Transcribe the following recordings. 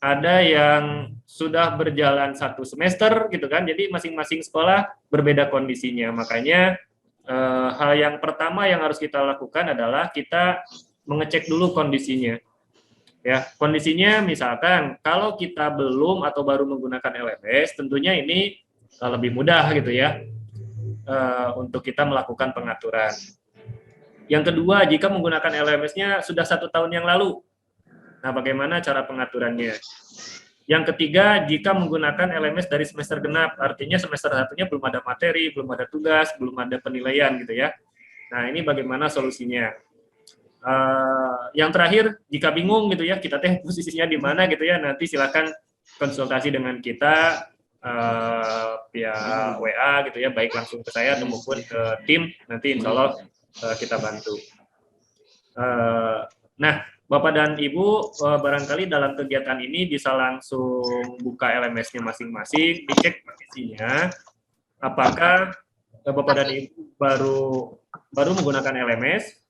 ada yang sudah berjalan 1 semester gitu kan. Jadi masing-masing sekolah berbeda kondisinya. Makanya hal yang pertama yang harus kita lakukan adalah kita mengecek dulu kondisinya. Ya, kondisinya misalkan kalau kita belum atau baru menggunakan LMS, tentunya ini lebih mudah gitu ya untuk kita melakukan pengaturan. Yang kedua, jika menggunakan LMS-nya sudah 1 tahun yang lalu, nah bagaimana cara pengaturannya? Yang ketiga, jika menggunakan LMS dari semester genap, artinya semester satunya belum ada materi, belum ada tugas, belum ada penilaian gitu ya. Nah ini bagaimana solusinya? Yang terakhir, jika bingung gitu ya, kita teh posisinya di mana gitu ya, nanti silakan konsultasi dengan kita via WA gitu ya, baik langsung ke saya atau maupun ke tim, nanti insya Allah kita bantu. Nah, Bapak dan Ibu barangkali dalam kegiatan ini bisa langsung buka LMS-nya masing-masing, dicek kondisinya, apakah Bapak dan Ibu baru menggunakan LMS,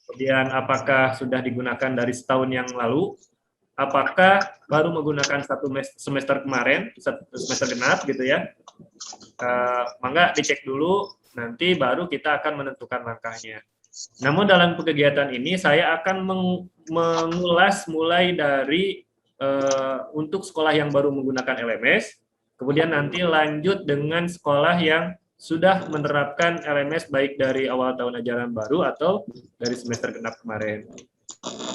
kemudian apakah sudah digunakan dari setahun yang lalu, apakah baru menggunakan 1 semester kemarin, semester genap gitu ya. Mangga dicek dulu, nanti baru kita akan menentukan langkahnya. Namun dalam kegiatan ini saya akan mengulas mulai dari untuk sekolah yang baru menggunakan LMS, kemudian nanti lanjut dengan sekolah yang sudah menerapkan LMS baik dari awal tahun ajaran baru atau dari semester genap kemarin.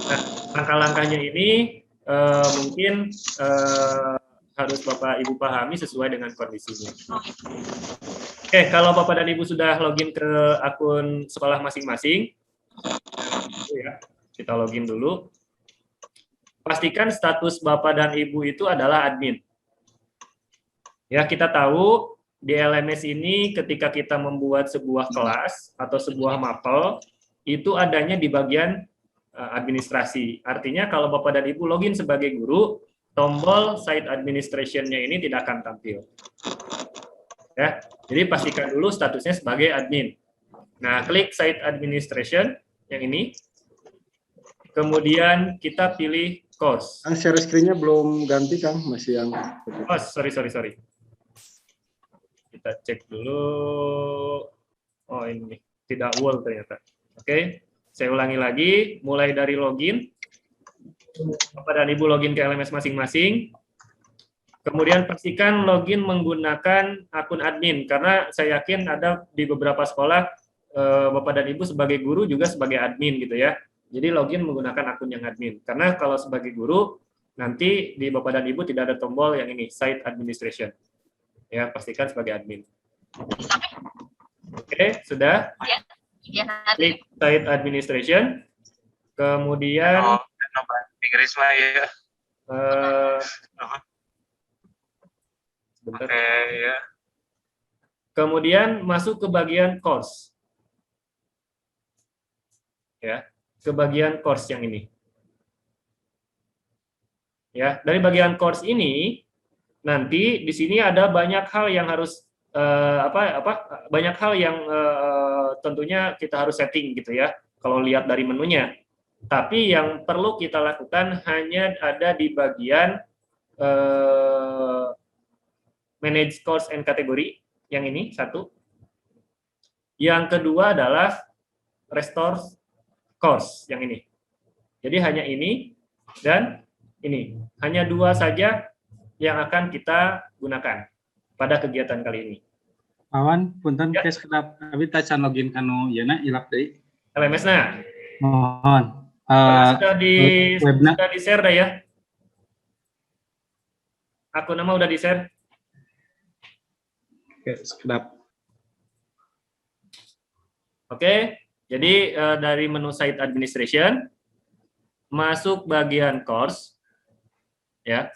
Nah, langkah-langkahnya ini mungkin harus Bapak Ibu pahami sesuai dengan kondisinya. Oke, kalau Bapak dan Ibu sudah login ke akun sekolah masing-masing, ya, kita login dulu. Pastikan status Bapak dan Ibu itu adalah admin. Ya, kita tahu di LMS ini ketika kita membuat sebuah kelas atau sebuah mapel, itu adanya di bagian administrasi. Artinya kalau Bapak dan Ibu login sebagai guru, tombol site administration-nya ini tidak akan tampil. Ya, jadi pastikan dulu statusnya sebagai admin. Nah, klik site administration yang ini. Kemudian kita pilih course. Share screen-nya belum ganti, Kang, masih yang. Oh, sorry. Kita cek dulu. Oh, ini tidak wall ternyata. Oke, saya ulangi lagi. Mulai dari login. Bapak dan Ibu login ke LMS masing-masing. Kemudian pastikan login menggunakan akun admin, karena saya yakin ada di beberapa sekolah Bapak dan Ibu sebagai guru juga sebagai admin gitu ya. Jadi login menggunakan akun yang admin. Karena kalau sebagai guru, nanti di Bapak dan Ibu tidak ada tombol yang ini, site administration. Ya, pastikan sebagai admin. Oke, sudah? Klik site administration. Kemudian Risma ya. Bentar. Ya. Kemudian masuk ke bagian course. Ya, ke bagian course yang ini. Ya, dari bagian course ini nanti di sini ada banyak hal yang harus banyak hal yang tentunya kita harus setting gitu ya. Kalau lihat dari menunya. Tapi yang perlu kita lakukan hanya ada di bagian manage course and category yang ini satu. Yang kedua adalah restore course yang ini. Jadi hanya ini dan ini. Hanya 2 saja yang akan kita gunakan pada kegiatan kali ini. Awan, punten kes kedap abi tacan login kanu yeuna ilap deui. LMS-na. Mohon. Sudah di share dah ya. Akun nama udah di share. Oke, sekedap. Oke, jadi dari menu site administration masuk bagian course, ya.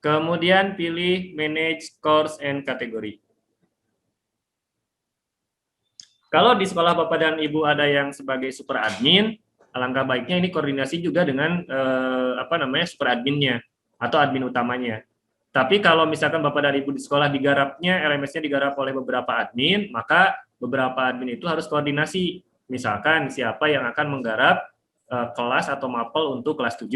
Kemudian pilih manage course and category. Kalau di sekolah Bapak dan Ibu ada yang sebagai super admin, alangkah baiknya ini koordinasi juga dengan super adminnya atau admin utamanya. Tapi kalau misalkan Bapak dan Ibu di sekolah digarapnya, LMS-nya digarap oleh beberapa admin, maka beberapa admin itu harus koordinasi. Misalkan siapa yang akan menggarap kelas atau mapel untuk kelas 7.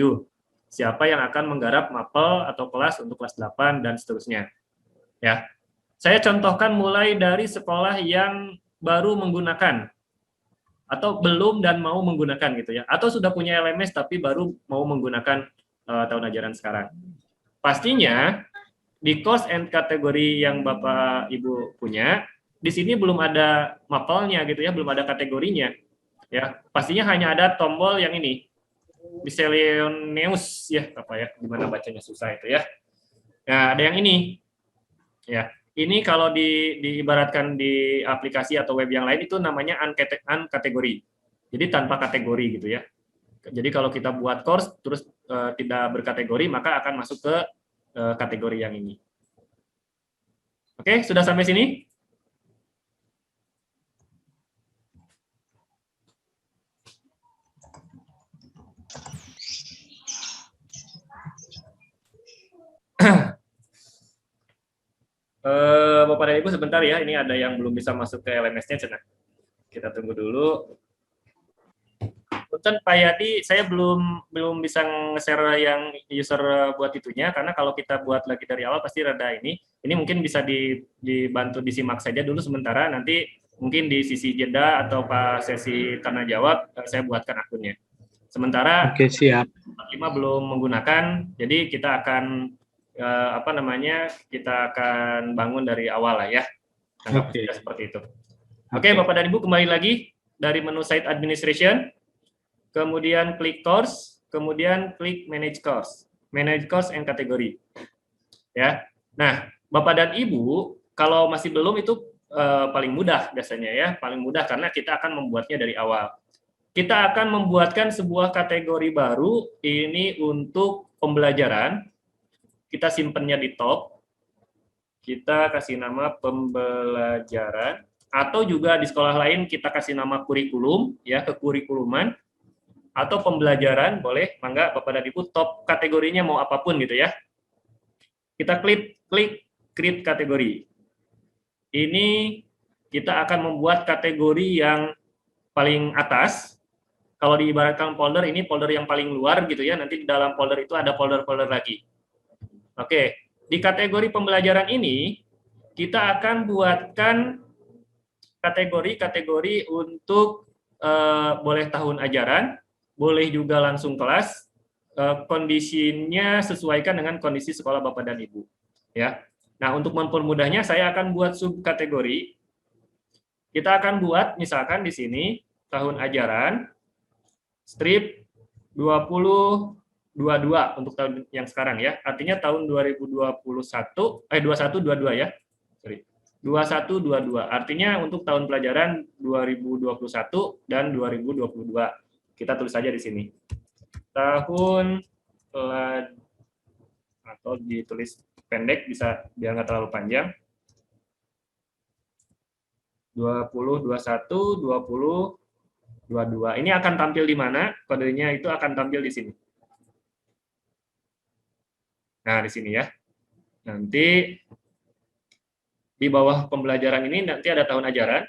siapa yang akan menggarap mapel atau kelas untuk kelas 8 dan seterusnya. Ya. Saya contohkan mulai dari sekolah yang baru menggunakan atau belum dan mau menggunakan gitu ya, atau sudah punya LMS tapi baru mau menggunakan tahun ajaran sekarang. Pastinya di course and kategori yang Bapak Ibu punya, di sini belum ada mapelnya gitu ya, belum ada kategorinya. Ya, pastinya hanya ada tombol yang ini, miscellaneous ya, apa ya, gimana bacanya susah itu ya. Nah, ada yang ini. Ya, ini kalau diibaratkan di aplikasi atau web yang lain itu namanya unkategori. Jadi tanpa kategori gitu ya. Jadi kalau kita buat course terus tidak berkategori maka akan masuk ke kategori yang ini. Oke, sudah sampai sini? Bapak dan Ibu sebentar ya, ini ada yang belum bisa masuk ke LMS-nya, Cina. Kita tunggu dulu. Punten Pak Yadi, saya belum bisa nge-share yang user buat itunya, karena kalau kita buat lagi dari awal pasti rada ini. Ini mungkin bisa dibantu disimak saja dulu sementara, nanti mungkin di sisi jeda atau pas sesi tanya jawab, saya buatkan akunnya. Sementara Oke, siap. 5 belum menggunakan, jadi kita akan kita akan bangun dari awal lah ya. Oke. Seperti itu. Oke, Bapak dan Ibu kembali lagi dari menu Site Administration, kemudian klik Course, kemudian klik Manage Course and Category. Ya. Nah, Bapak dan Ibu kalau masih belum itu paling mudah biasanya ya, paling mudah karena kita akan membuatnya dari awal. Kita akan membuatkan sebuah kategori baru ini untuk pembelajaran. Kita simpennya di top. Kita kasih nama pembelajaran atau juga di sekolah lain kita kasih nama kurikulum ya, kekurikuluman atau pembelajaran boleh, mangga Bapak dan Ibu top kategorinya mau apapun gitu ya. Kita klik create kategori. Ini kita akan membuat kategori yang paling atas. Kalau diibaratkan folder, ini folder yang paling luar gitu ya, nanti di dalam folder itu ada folder-folder lagi. Oke, di kategori pembelajaran ini, kita akan buatkan kategori-kategori untuk boleh tahun ajaran, boleh juga langsung kelas, kondisinya sesuaikan dengan kondisi sekolah Bapak dan Ibu. Ya. Nah, untuk mempermudahnya, saya akan buat subkategori. Kita akan buat, misalkan di sini, tahun ajaran, strip 2022 untuk tahun yang sekarang ya. Artinya tahun 21 22 ya. Sorry. 2122. Artinya untuk tahun pelajaran 2021 dan 2022. Kita tulis saja di sini. Tahun atau ditulis pendek bisa biar nggak terlalu panjang. 2021 2022. Ini akan tampil di mana? Kodenya itu akan tampil di sini. Nah, di sini ya. Nanti di bawah pembelajaran ini nanti ada tahun ajaran.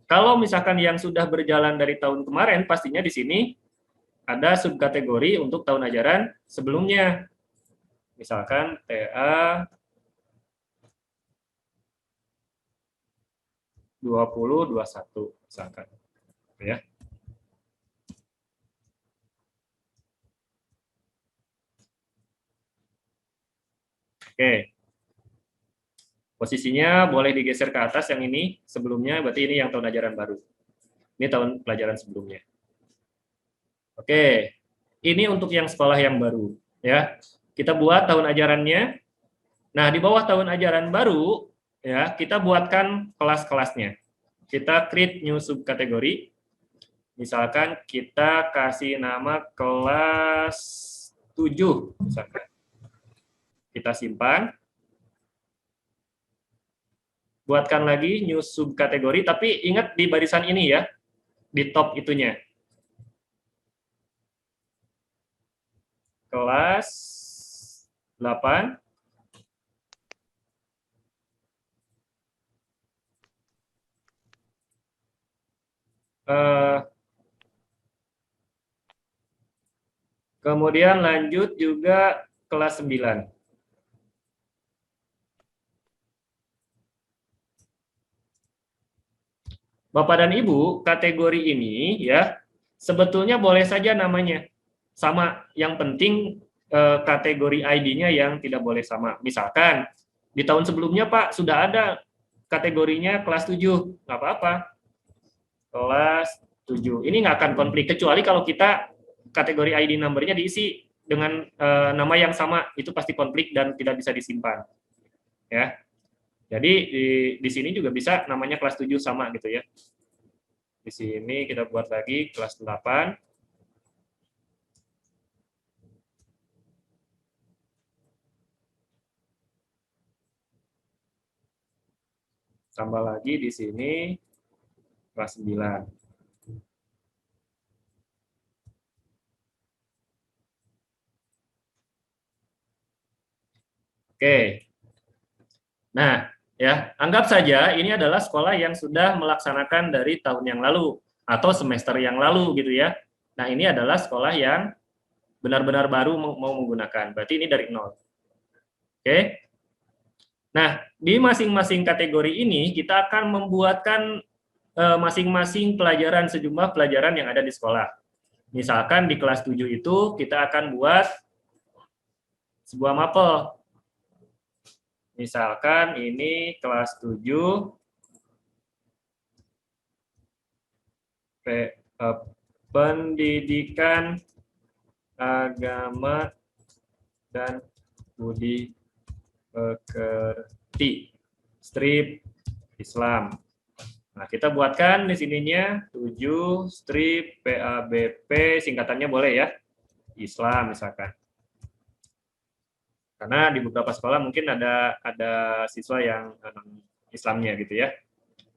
Kalau misalkan yang sudah berjalan dari tahun kemarin, pastinya di sini ada subkategori untuk tahun ajaran sebelumnya. Misalkan TA 2021 misalkan. Ya. Oke. Posisinya boleh digeser ke atas yang ini sebelumnya, berarti ini yang tahun ajaran baru. Ini tahun pelajaran sebelumnya. Oke. Ini untuk yang sekolah yang baru, ya. Kita buat tahun ajarannya. Nah, di bawah tahun ajaran baru, ya, kita buatkan kelas-kelasnya. Kita create new subkategori. Misalkan kita kasih nama kelas 7, misalkan. Kita simpan. Buatkan lagi new subkategori, tapi ingat di barisan ini ya, di top itunya. Kelas 8. Kemudian lanjut juga kelas 9. Bapak dan Ibu, kategori ini ya sebetulnya boleh saja namanya sama. Yang penting kategori ID-nya yang tidak boleh sama. Misalkan di tahun sebelumnya Pak sudah ada kategorinya kelas 7, nggak apa-apa. Kelas 7. Ini nggak akan konflik kecuali kalau kita kategori ID number-nya diisi dengan nama yang sama, itu pasti konflik dan tidak bisa disimpan. Ya. Jadi di sini juga bisa namanya kelas 7 sama gitu ya. Di sini kita buat lagi kelas 8. Tambah lagi di sini kelas 9. Oke. Nah, ya, anggap saja ini adalah sekolah yang sudah melaksanakan dari tahun yang lalu atau semester yang lalu gitu ya. Nah, ini adalah sekolah yang benar-benar baru mau menggunakan. Berarti ini dari nol. Oke. Nah, di masing-masing kategori ini kita akan membuatkan masing-masing pelajaran, sejumlah pelajaran yang ada di sekolah. Misalkan di kelas 7 itu kita akan buat sebuah mapel. Misalkan ini kelas 7 pendidikan agama dan budi pekerti, strip Islam. Nah, kita buatkan di sininya 7 strip PABP, singkatannya boleh ya, Islam misalkan. Karena di beberapa sekolah mungkin ada siswa yang Islamnya gitu ya.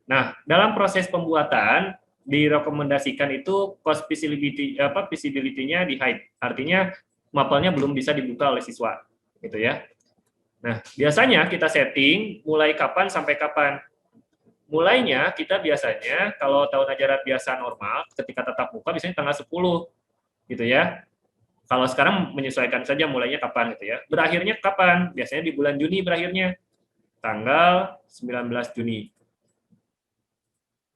Nah, dalam proses pembuatan direkomendasikan itu cost visibility-nya di hide. Artinya mapelnya belum bisa dibuka oleh siswa gitu ya. Nah, biasanya kita setting mulai kapan sampai kapan. Mulainya kita biasanya kalau tahun ajaran biasa normal ketika tatap muka biasanya tanggal 10 gitu ya. Kalau sekarang menyesuaikan saja mulainya kapan gitu ya. Berakhirnya kapan? Biasanya di bulan Juni berakhirnya. Tanggal 19 Juni.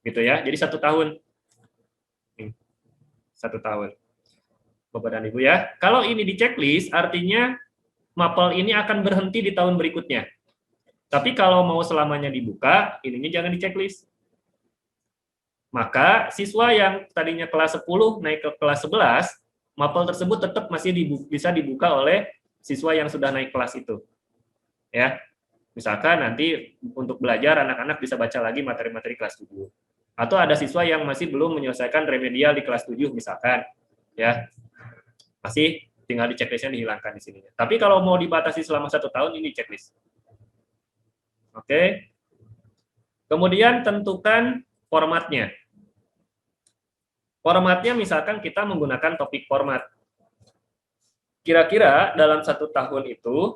Gitu ya. Jadi 1 tahun. 1 tahun. Bapak dan Ibu ya. Kalau ini di checklist artinya mapel ini akan berhenti di tahun berikutnya. Tapi kalau mau selamanya dibuka, ininya jangan di checklist. Maka siswa yang tadinya kelas 10 naik ke kelas 11, mapel tersebut tetap masih bisa dibuka oleh siswa yang sudah naik kelas itu. Ya. Misalkan nanti untuk belajar anak-anak bisa baca lagi materi-materi kelas 7. Atau ada siswa yang masih belum menyelesaikan remedial di kelas 7 misalkan. Ya. Masih tinggal di checklistnya dihilangkan di sini. Tapi kalau mau dibatasi selama 1 tahun ini checklist. Oke. Kemudian tentukan formatnya. Formatnya misalkan kita menggunakan topik format. Kira-kira dalam 1 tahun itu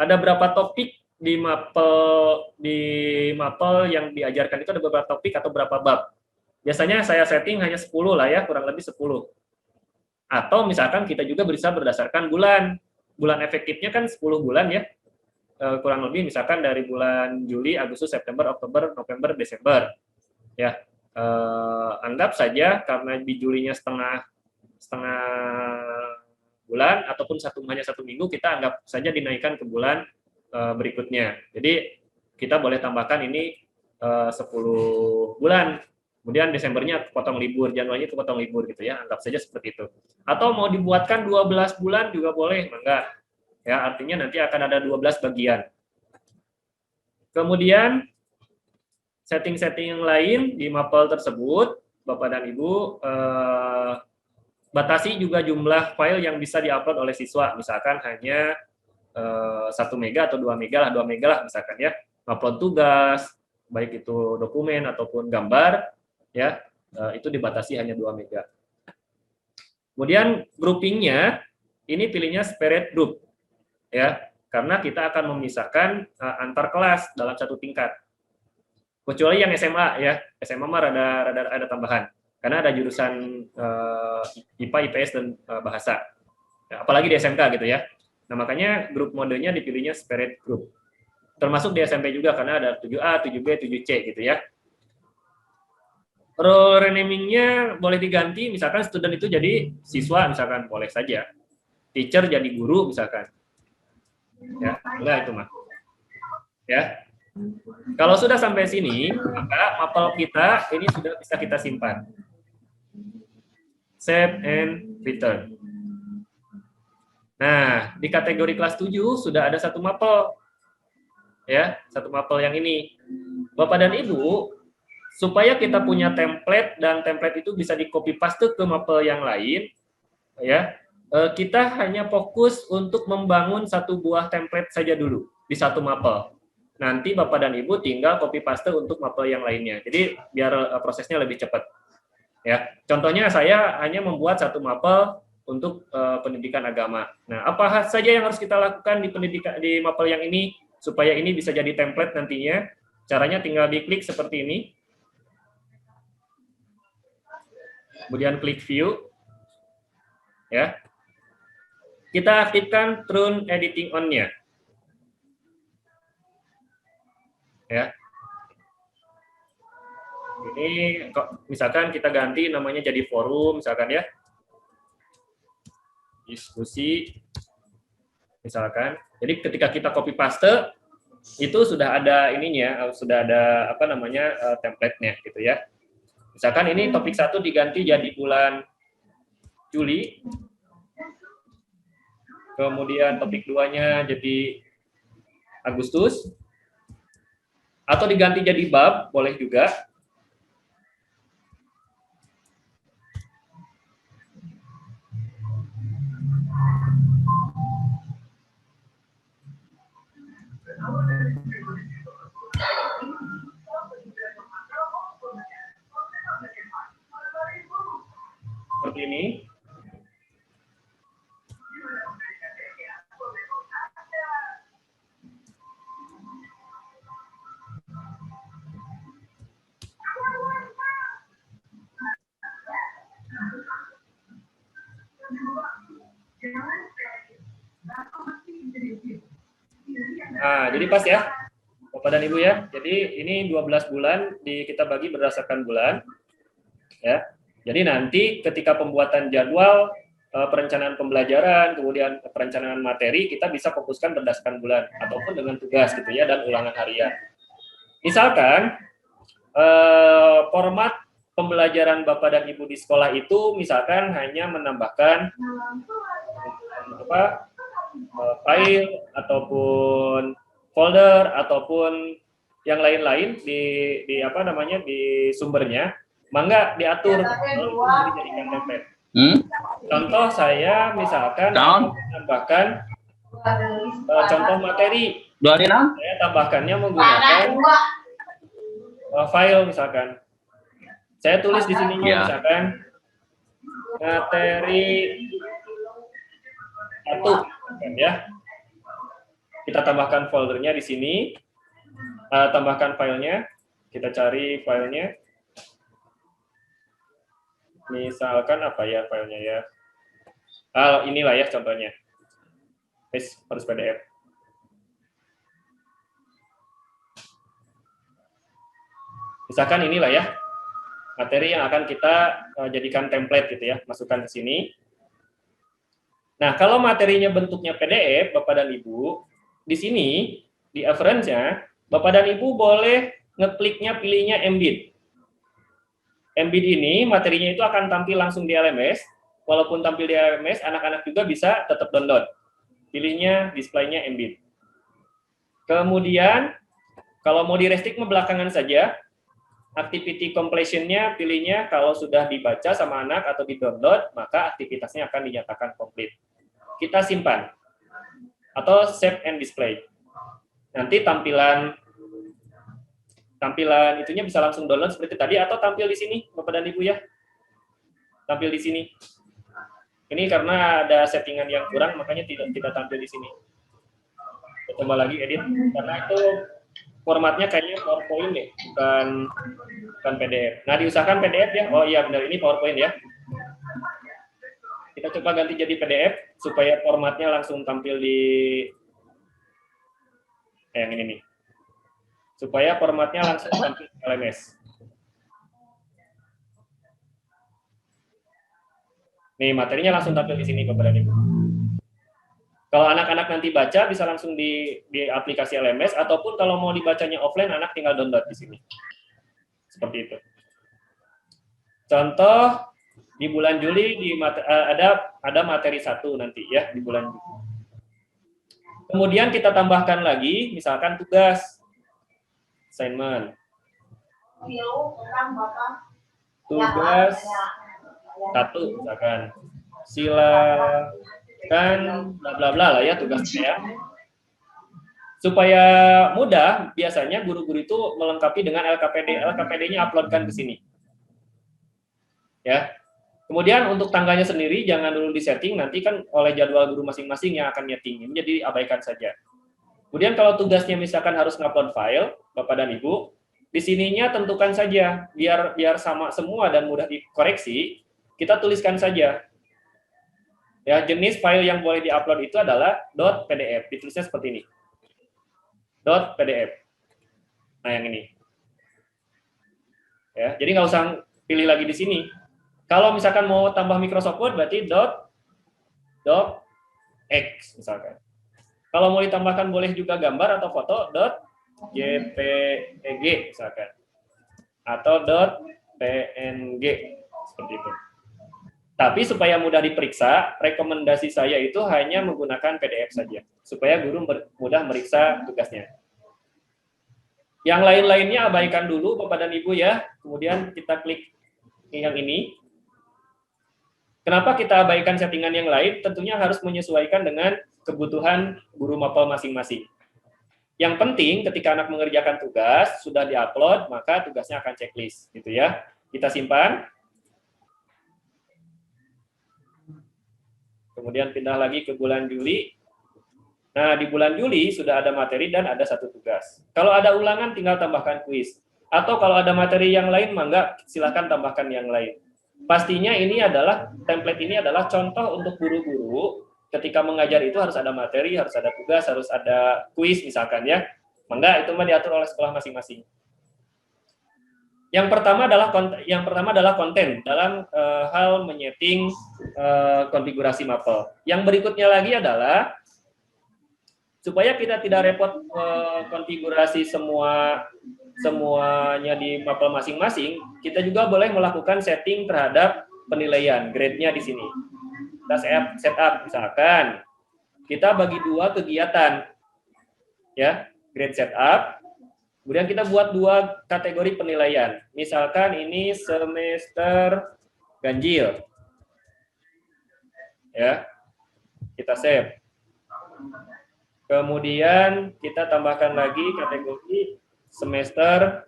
ada berapa topik di mapel yang diajarkan itu, ada beberapa topik atau berapa bab. Biasanya saya setting hanya 10 lah ya, kurang lebih 10. Atau misalkan kita juga bisa berdasarkan bulan. Bulan efektifnya kan 10 bulan ya. Kurang lebih misalkan dari bulan Juli, Agustus, September, Oktober, November, Desember. Ya. Anggap saja karena di Julinya setengah bulan ataupun hanya 1 minggu, kita anggap saja dinaikkan ke bulan berikutnya. Jadi kita boleh tambahkan ini 10 bulan. Kemudian Desembernya kepotong libur, Januarinya kepotong libur gitu ya, anggap saja seperti itu. Atau mau dibuatkan 12 bulan juga boleh, enggak. Ya, artinya nanti akan ada 12 bagian. Kemudian setting-setting yang lain di mapel tersebut, Bapak dan Ibu, batasi juga jumlah file yang bisa diupload oleh siswa. Misalkan hanya 1 mega atau 2 mega lah misalkan ya. Upload tugas, baik itu dokumen ataupun gambar, ya itu dibatasi hanya 2 mega. Kemudian groupingnya, ini pilihnya separate group, ya, karena kita akan memisahkan antar kelas dalam 1 tingkat. Kecuali yang SMA ya, SMA mah ada tambahan. karena ada jurusan IPA, IPS, dan bahasa. Nah, apalagi di SMK gitu ya. Nah, makanya grup modenya dipilihnya separate group. Termasuk di SMP juga, karena ada 7A, 7B, 7C gitu ya. Role renaming-nya boleh diganti, misalkan student itu jadi siswa, misalkan boleh saja. Teacher jadi guru, misalkan. Ya, enggak itu mah. Ya. Kalau sudah sampai sini, maka mapel kita ini sudah bisa kita simpan. Save and return. Nah, di kategori kelas 7 sudah ada satu mapel. Ya, satu mapel yang ini. Bapak dan Ibu, supaya kita punya template dan template itu bisa di copy paste ke mapel yang lain, ya. Kita hanya fokus untuk membangun satu buah template saja dulu di satu mapel. Nanti Bapak dan Ibu tinggal copy paste untuk mapel yang lainnya. Jadi biar prosesnya lebih cepat. Ya, contohnya saya hanya membuat satu mapel untuk pendidikan agama. Nah, apa saja yang harus kita lakukan di mapel yang ini supaya ini bisa jadi template nantinya? Caranya tinggal diklik seperti ini. Kemudian klik view. Ya. Kita aktifkan turn editing on-nya. Ya. Ini misalkan kita ganti namanya jadi forum, misalkan ya. Diskusi. Misalkan. Jadi ketika kita copy paste itu sudah ada ininya, sudah ada apa namanya template-nya gitu ya. Misalkan ini topik 1 diganti jadi bulan Juli. Kemudian topik 2-nya jadi Agustus. Atau diganti jadi bab, boleh juga. Seperti ini. Nah, jadi pas ya, Bapak dan Ibu ya. Jadi ini 12 bulan kita bagi berdasarkan bulan. Ya. Jadi nanti ketika pembuatan jadwal, perencanaan pembelajaran, kemudian perencanaan materi, kita bisa fokuskan berdasarkan bulan ataupun dengan tugas gitu ya dan ulangan harian. Misalkan format pembelajaran Bapak dan Ibu di sekolah itu misalkan hanya menambahkan file ataupun folder ataupun yang lain-lain di apa namanya di sumbernya, mangga diatur dijadikan template. Contoh saya misalkan menambahkan contoh materi, saya tambahkannya menggunakan file misalkan. Saya tulis di sininya misalkan materi 1 ya. Kita tambahkan foldernya di sini. Tambahkan filenya. Kita cari filenya. Misalkan apa ya filenya ya? Inilah ya contohnya. Harus PDF. Misalkan inilah ya materi yang akan kita jadikan template gitu ya, masukkan ke sini. Nah, kalau materinya bentuknya PDF, Bapak dan Ibu, di sini di reference-nya, Bapak dan Ibu boleh ngekliknya pilihnya embed. Embed ini materinya itu akan tampil langsung di LMS. Walaupun tampil di LMS, anak-anak juga bisa tetap download. Pilihnya display-nya embed. Kemudian kalau mau di restrict belakangan saja, activity completion-nya pilihnya kalau sudah dibaca sama anak atau di-download, maka aktivitasnya akan dinyatakan komplit. Kita simpan. Atau save and display. Nanti tampilan itunya bisa langsung download seperti tadi atau tampil di sini, Bapak dan Ibu ya. Tampil di sini. Ini karena ada settingan yang kurang, makanya tidak tampil di sini. Coba lagi edit, karena itu formatnya kayaknya PowerPoint deh, bukan PDF. Nah, diusahakan PDF ya. Oh iya benar, ini PowerPoint ya. Kita coba ganti jadi PDF supaya formatnya langsung tampil di yang ini nih. Supaya formatnya langsung tampil di LMS. Nih, materinya langsung tampil di sini Bapak dan Ibu. Kalau anak-anak nanti baca bisa langsung di aplikasi LMS, ataupun kalau mau dibacanya offline, anak tinggal download di sini. Seperti itu. Contoh di bulan Juli ada materi 1 nanti ya di bulan Juli. Kemudian kita tambahkan lagi, misalkan tugas, assignment. Tugas 1 misalkan. Silakan bla bla bla lah ya tugasnya ya. Supaya mudah, biasanya guru-guru itu melengkapi dengan LKPD. LKPD-nya uploadkan ke sini. Ya. Kemudian untuk tanggalnya sendiri jangan dulu disetting, nanti kan oleh jadwal guru masing-masing yang akan nyeting. Ini jadi abaikan saja. Kemudian kalau tugasnya misalkan harus ngupload file, Bapak dan Ibu, di sininya tentukan saja biar sama semua dan mudah dikoreksi, kita tuliskan saja. Ya, jenis file yang boleh diupload itu adalah .pdf. Ditulisnya seperti ini. .pdf. Nah, yang ini. Ya, jadi nggak usah pilih lagi di sini. Kalau misalkan mau tambah Microsoft Word berarti .docx misalkan. Kalau mau ditambahkan boleh juga gambar atau foto .jpeg misalkan. Atau .png seperti itu. Tapi supaya mudah diperiksa, rekomendasi saya itu hanya menggunakan PDF saja, supaya guru mudah meriksa tugasnya. Yang lain-lainnya abaikan dulu Bapak dan Ibu ya, kemudian kita klik yang ini. Kenapa kita abaikan settingan yang lain? Tentunya harus menyesuaikan dengan kebutuhan guru mapel masing-masing. Yang penting ketika anak mengerjakan tugas, sudah diupload, maka tugasnya akan checklist, gitu ya. Kita simpan. Kemudian pindah lagi ke bulan Juli. Nah, di bulan Juli sudah ada materi dan ada 1 tugas. Kalau ada ulangan tinggal tambahkan kuis. Atau kalau ada materi yang lain, mangga silakan tambahkan yang lain. Pastinya ini adalah, template ini adalah contoh untuk guru-guru ketika mengajar itu harus ada materi, harus ada tugas, harus ada kuis misalkan ya. Mangga itu mah diatur oleh sekolah masing-masing. Yang pertama adalah konten dalam hal menyeting konfigurasi mapel. Yang berikutnya lagi adalah supaya kita tidak repot konfigurasi semuanya di mapel masing-masing, kita juga boleh melakukan setting terhadap penilaian grade-nya di sini. Kita setup misalkan kita bagi 2 kegiatan. Ya, grade setup. Kemudian kita buat 2 kategori penilaian. Misalkan ini semester ganjil. Ya. Kita save. Kemudian kita tambahkan lagi kategori semester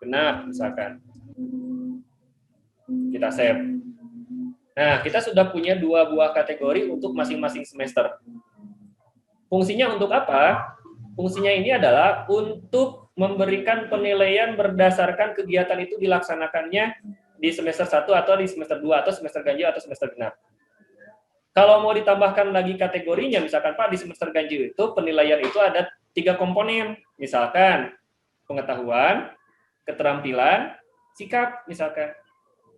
genap misalkan. Kita save. Nah, kita sudah punya 2 buah kategori untuk masing-masing semester. Fungsinya untuk apa? Fungsinya ini adalah untuk memberikan penilaian berdasarkan kegiatan itu dilaksanakannya di semester 1 atau di semester 2 atau semester ganjil atau semester genap. Kalau mau ditambahkan lagi kategorinya, misalkan Pak di semester ganjil itu penilaian itu ada 3 komponen, misalkan pengetahuan, keterampilan, sikap misalkan.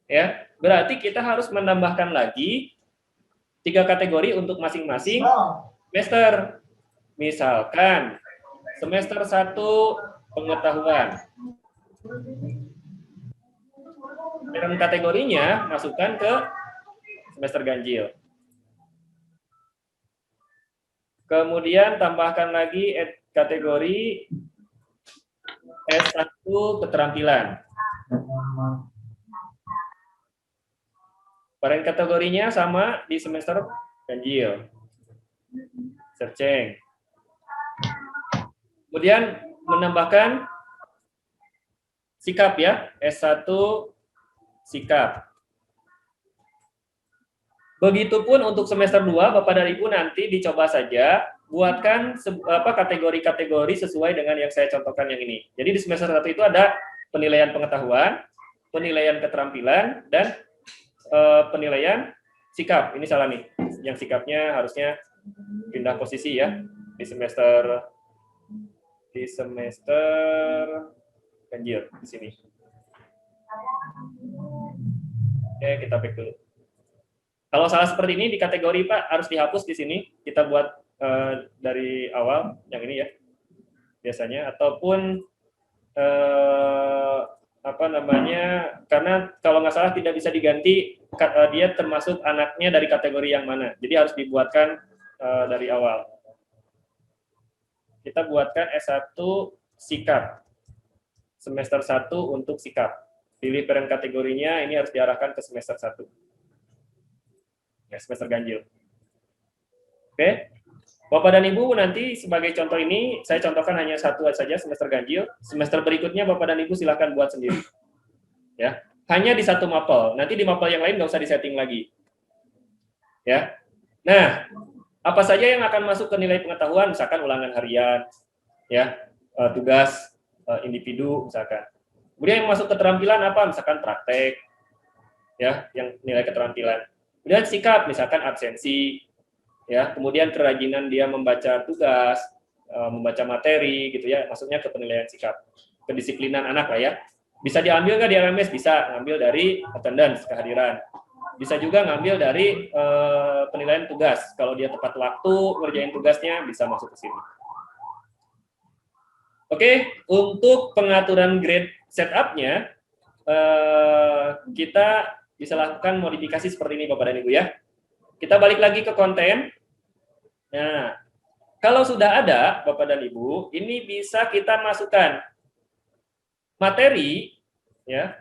Ya, berarti kita harus menambahkan lagi 3 kategori untuk masing-masing semester. Misalkan semester 1 pengetahuan. Dan kategorinya masukkan ke semester ganjil. Kemudian tambahkan lagi kategori S1 keterampilan. Varian kategorinya sama di semester ganjil. Searching. Kemudian menambahkan sikap ya, S1 sikap. Begitupun untuk semester 2, Bapak dan Ibu nanti dicoba saja buatkan kategori-kategori sesuai dengan yang saya contohkan yang ini. Jadi di semester 1 itu ada penilaian pengetahuan, penilaian keterampilan, dan penilaian sikap. Ini salah nih. Yang sikapnya harusnya pindah posisi ya di semester ganjil di sini. Oke, kita back dulu. Kalau salah seperti ini di kategori Pak harus dihapus di sini. Kita buat dari awal yang ini ya biasanya, ataupun karena kalau nggak salah tidak bisa diganti, dia termasuk anaknya dari kategori yang mana. Jadi harus dibuatkan dari awal. Kita buatkan S1 sikap. Semester 1 untuk sikap. Pilih parent kategorinya, ini harus diarahkan ke semester 1. Ya, semester ganjil. Oke. Bapak dan Ibu nanti sebagai contoh ini, saya contohkan hanya satu saja, semester ganjil. Semester berikutnya Bapak dan Ibu silakan buat sendiri. Ya, hanya di satu mapel. Nanti di mapel yang lain nggak usah disetting lagi. Ya. Nah, apa saja yang akan masuk ke nilai pengetahuan, misalkan ulangan harian, ya, tugas individu, misalkan. Kemudian yang masuk keterampilan apa? Misalkan praktek, ya, yang nilai keterampilan. Kemudian sikap, misalkan absensi, ya, kemudian kerajinan dia membaca tugas, membaca materi gitu ya, masuknya ke penilaian sikap. Kedisiplinan anak lah ya. Bisa diambil nggak di LMS? Bisa, ngambil dari attendance, kehadiran. Bisa juga ngambil dari penilaian tugas. Kalau dia tepat waktu ngerjain tugasnya, bisa masuk ke sini. Oke, untuk pengaturan grade setup-nya, kita bisa lakukan modifikasi seperti ini Bapak dan Ibu ya. Kita balik lagi ke konten. Nah, kalau sudah ada Bapak dan Ibu, ini bisa kita masukkan materi ya.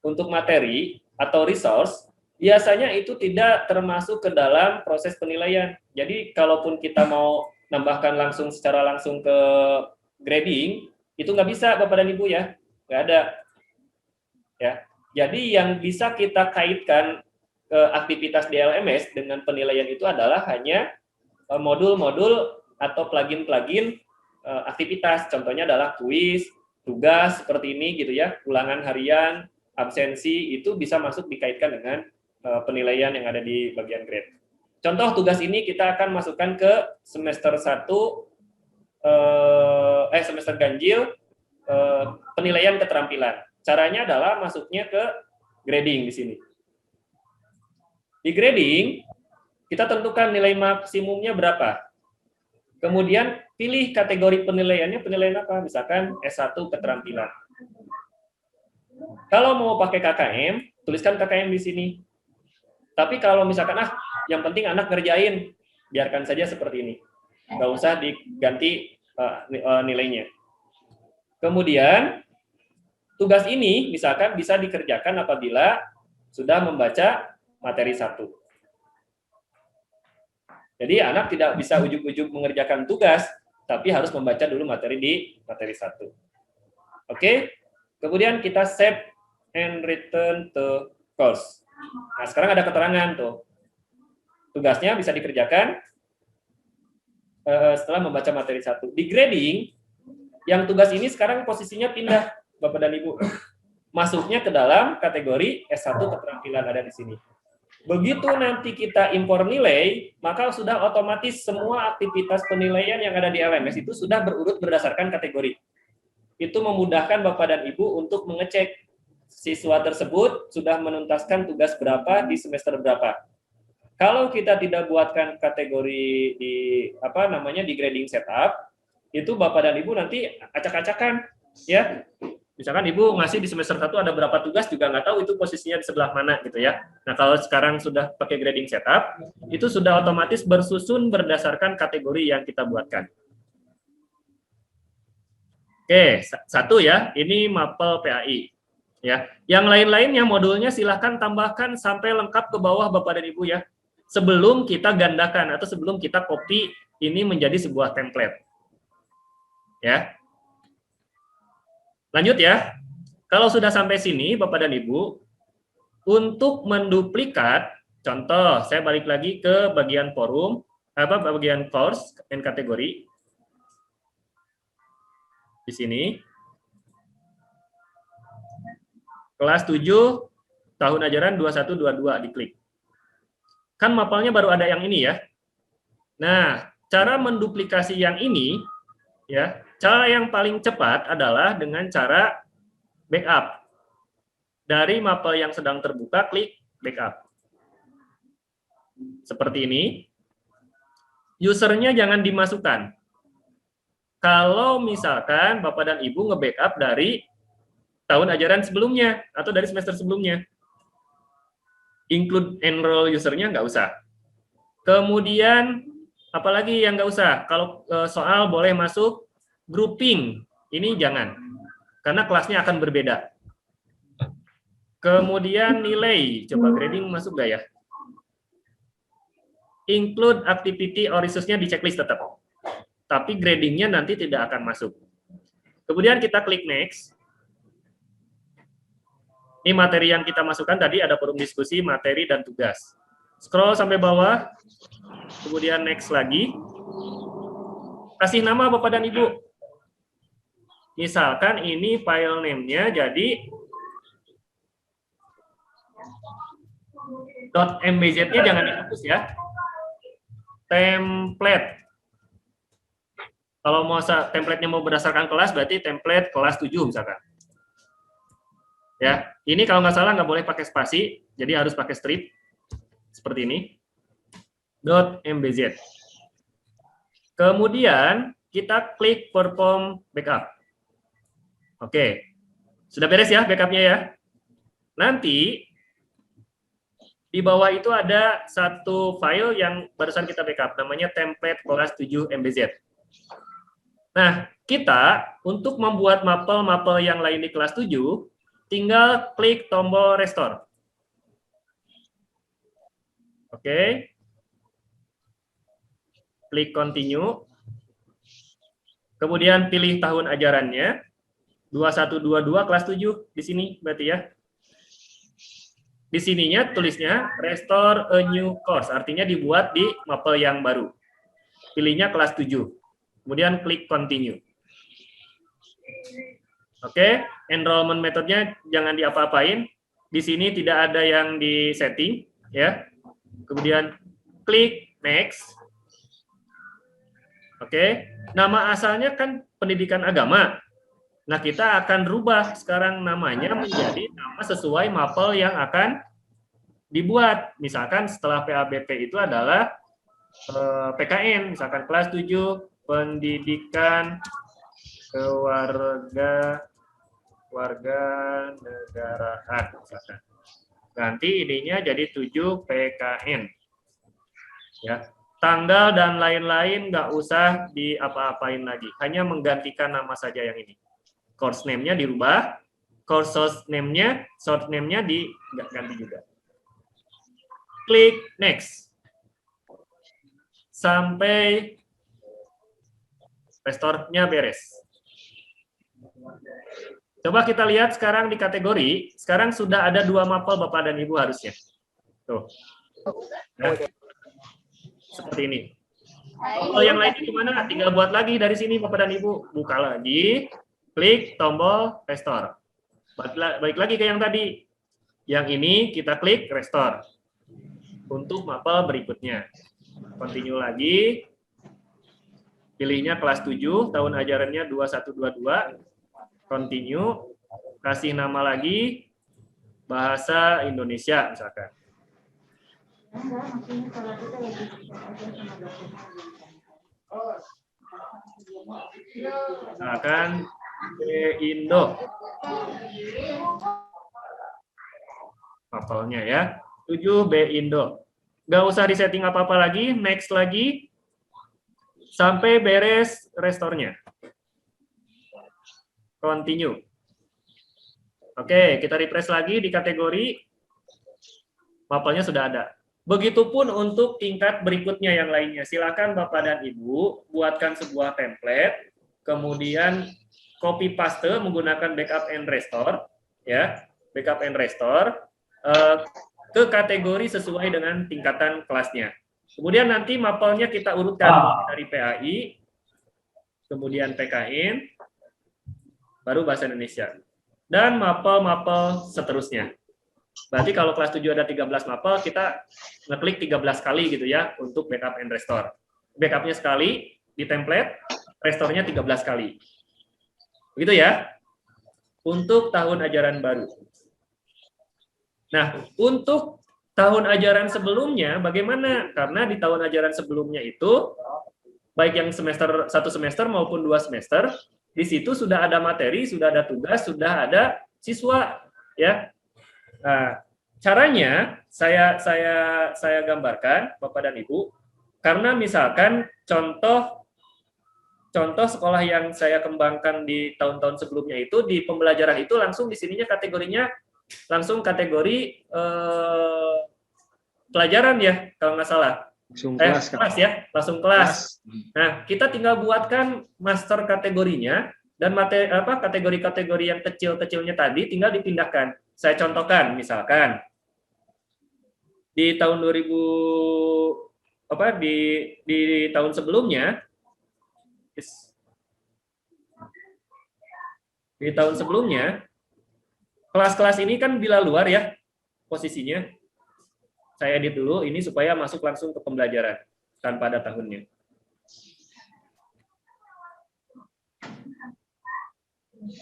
Untuk materi atau resource, biasanya itu tidak termasuk ke dalam proses penilaian. Jadi kalaupun kita mau nambahkan secara langsung ke grading, itu nggak bisa Bapak dan Ibu ya, nggak ada. Ya, jadi yang bisa kita kaitkan ke aktivitas di LMS dengan penilaian itu adalah hanya modul-modul atau plugin-plugin aktivitas. Contohnya adalah kuis, tugas seperti ini gitu ya, ulangan harian, absensi, itu bisa masuk dikaitkan dengan penilaian yang ada di bagian grade. Contoh tugas ini kita akan masukkan ke semester 1 semester ganjil penilaian keterampilan. Caranya adalah masuknya ke grading di sini. Di grading, kita tentukan nilai maksimumnya berapa. Kemudian pilih kategori penilaiannya, penilaian apa? Misalkan S1 keterampilan. Kalau mau pakai KKM, tuliskan KKM di sini. Tapi kalau misalkan, yang penting anak ngerjain, biarkan saja seperti ini. Nggak usah diganti nilainya. Kemudian, tugas ini misalkan bisa dikerjakan apabila sudah membaca materi 1. Jadi anak tidak bisa ujug-ujug mengerjakan tugas, tapi harus membaca dulu materi di materi 1. Oke, kemudian kita save and return to course. Nah, sekarang ada keterangan tuh. Tugasnya bisa dikerjakan setelah membaca materi 1. Di grading, yang tugas ini sekarang posisinya pindah, Bapak dan Ibu. Masuknya ke dalam kategori S1 keterampilan ada di sini. Begitu nanti kita impor nilai, maka sudah otomatis semua aktivitas penilaian yang ada di LMS itu sudah berurut berdasarkan kategori. Itu memudahkan Bapak dan Ibu untuk mengecek siswa tersebut sudah menuntaskan tugas berapa di semester berapa. Kalau kita tidak buatkan kategori di di grading setup, itu Bapak dan Ibu nanti acak-acakan ya. Misalkan Ibu ngasih di semester 1 ada berapa tugas juga nggak tahu itu posisinya di sebelah mana gitu ya. Nah, kalau sekarang sudah pakai grading setup, itu sudah otomatis bersusun berdasarkan kategori yang kita buatkan. Oke, satu ya, ini mapel PAI. Ya, yang lain-lainnya modulnya silahkan tambahkan sampai lengkap ke bawah Bapak dan Ibu ya. Sebelum kita gandakan atau sebelum kita copy ini menjadi sebuah template. Ya. Lanjut ya. Kalau sudah sampai sini Bapak dan Ibu, untuk menduplikat Contoh, saya balik lagi ke bagian forum, bagian course dan kategori. Di sini. Kelas 7, tahun ajaran 21-22, diklik. Kan mapelnya baru ada yang ini ya. Nah, cara menduplikasi yang ini, ya, cara yang paling cepat adalah dengan cara backup. Dari mapel yang sedang terbuka, klik backup. Seperti ini. Usernya jangan dimasukkan. Kalau misalkan Bapak dan Ibu nge-backup dari tahun ajaran sebelumnya atau dari semester sebelumnya. Include enroll usernya nggak usah. Kemudian, apalagi yang nggak usah? Kalau soal boleh masuk grouping, ini jangan. Karena kelasnya akan berbeda. Kemudian nilai, coba grading masuk nggak ya? Include activity or resource-nya di checklist tetap. Tapi gradingnya nanti tidak akan masuk. Kemudian kita klik next. Ini materi yang kita masukkan tadi, ada forum diskusi, materi, dan tugas. Scroll sampai bawah, kemudian next lagi. Kasih nama Bapak dan Ibu. Misalkan ini file name-nya jadi .mbz-nya jangan dihapus ya. Template. Kalau mau template-nya mau berdasarkan kelas, berarti template kelas 7 misalkan. Ya, ini kalau nggak salah nggak boleh pakai spasi, jadi harus pakai strip seperti ini. .mbz. Kemudian kita klik perform backup. Oke, sudah beres ya backupnya ya. Nanti di bawah itu ada satu file yang barusan kita backup, namanya template kelas 7 mbz. Nah, kita untuk membuat mapel-mapel yang lain di kelas 7, tinggal klik tombol restore. Oke. Klik continue. Kemudian pilih tahun ajarannya. 21-22 kelas 7 di sini berarti ya. Di sininya tulisnya restore a new course, artinya dibuat di mapel yang baru. Pilihnya kelas 7. Kemudian klik continue. Oke, enrollment metodenya jangan diapa-apain. Di sini tidak ada yang di setting, ya. Kemudian klik next. Oke, nama asalnya kan pendidikan agama. Nah, kita akan rubah sekarang namanya menjadi nama sesuai mapel yang akan dibuat. Misalkan setelah PABP itu adalah PKN, misalkan kelas 7 pendidikan kewarganegaraan misalkan. Ganti ininya jadi 7 PKN. Ya. Tanggal dan lain-lain nggak usah diapa-apain lagi, hanya menggantikan nama saja yang ini. Course name-nya dirubah, course source name-nya diganti juga. Klik next. Sampai restore-nya beres. Coba kita lihat sekarang di kategori. Sekarang sudah ada 2 mapel Bapak dan Ibu harusnya. Tuh. Nah, seperti ini. Mapel yang lainnya gimana? Tinggal buat lagi dari sini Bapak dan Ibu. Buka lagi. Klik tombol restore. Balik lagi ke yang tadi. Yang ini kita klik restore. Untuk mapel berikutnya. Continue lagi. Pilihnya kelas 7, tahun ajarannya 21-22. Continue. Kasih nama lagi. Bahasa Indonesia misalkan. Misalkan Indo. Mapelnya ya. 7 B Indo. Nggak usah disetting apa-apa lagi. Next lagi. Sampai beres restore-nya. Continue. Oke, kita refresh lagi di kategori. Mapelnya sudah ada. Begitupun untuk tingkat berikutnya yang lainnya. Silakan Bapak dan Ibu buatkan sebuah template, kemudian copy paste menggunakan backup and restore, ya, backup and restore. ke kategori sesuai dengan tingkatan kelasnya. Kemudian nanti mapelnya kita urutkan dari PAI, kemudian PKN, baru bahasa Indonesia. Dan mapel-mapel seterusnya. Berarti kalau kelas 7 ada 13 mapel, kita ngeklik 13 kali gitu ya untuk backup and restore. Backupnya sekali di template, restore-nya 13 kali. Begitu ya. Untuk tahun ajaran baru. Nah, untuk tahun ajaran sebelumnya bagaimana? Karena di tahun ajaran sebelumnya itu baik yang semester 1 semester maupun 2 semester, di situ sudah ada materi, sudah ada tugas, sudah ada siswa ya. Nah, caranya saya gambarkan Bapak dan Ibu, karena misalkan contoh sekolah yang saya kembangkan di tahun-tahun sebelumnya itu di pembelajaran itu langsung di sininya kategorinya langsung kategori pelajaran ya kalau nggak salah. Langsung kelas, Kang. Kelas ya, langsung kelas. Nah, kita tinggal buatkan master kategorinya dan materi kategori-kategori yang kecil-kecilnya tadi tinggal dipindahkan. Saya contohkan misalkan di tahun 2000 di tahun sebelumnya kelas-kelas ini kan bila luar ya posisinya. Saya edit dulu ini supaya masuk langsung ke pembelajaran tanpa ada tahunnya.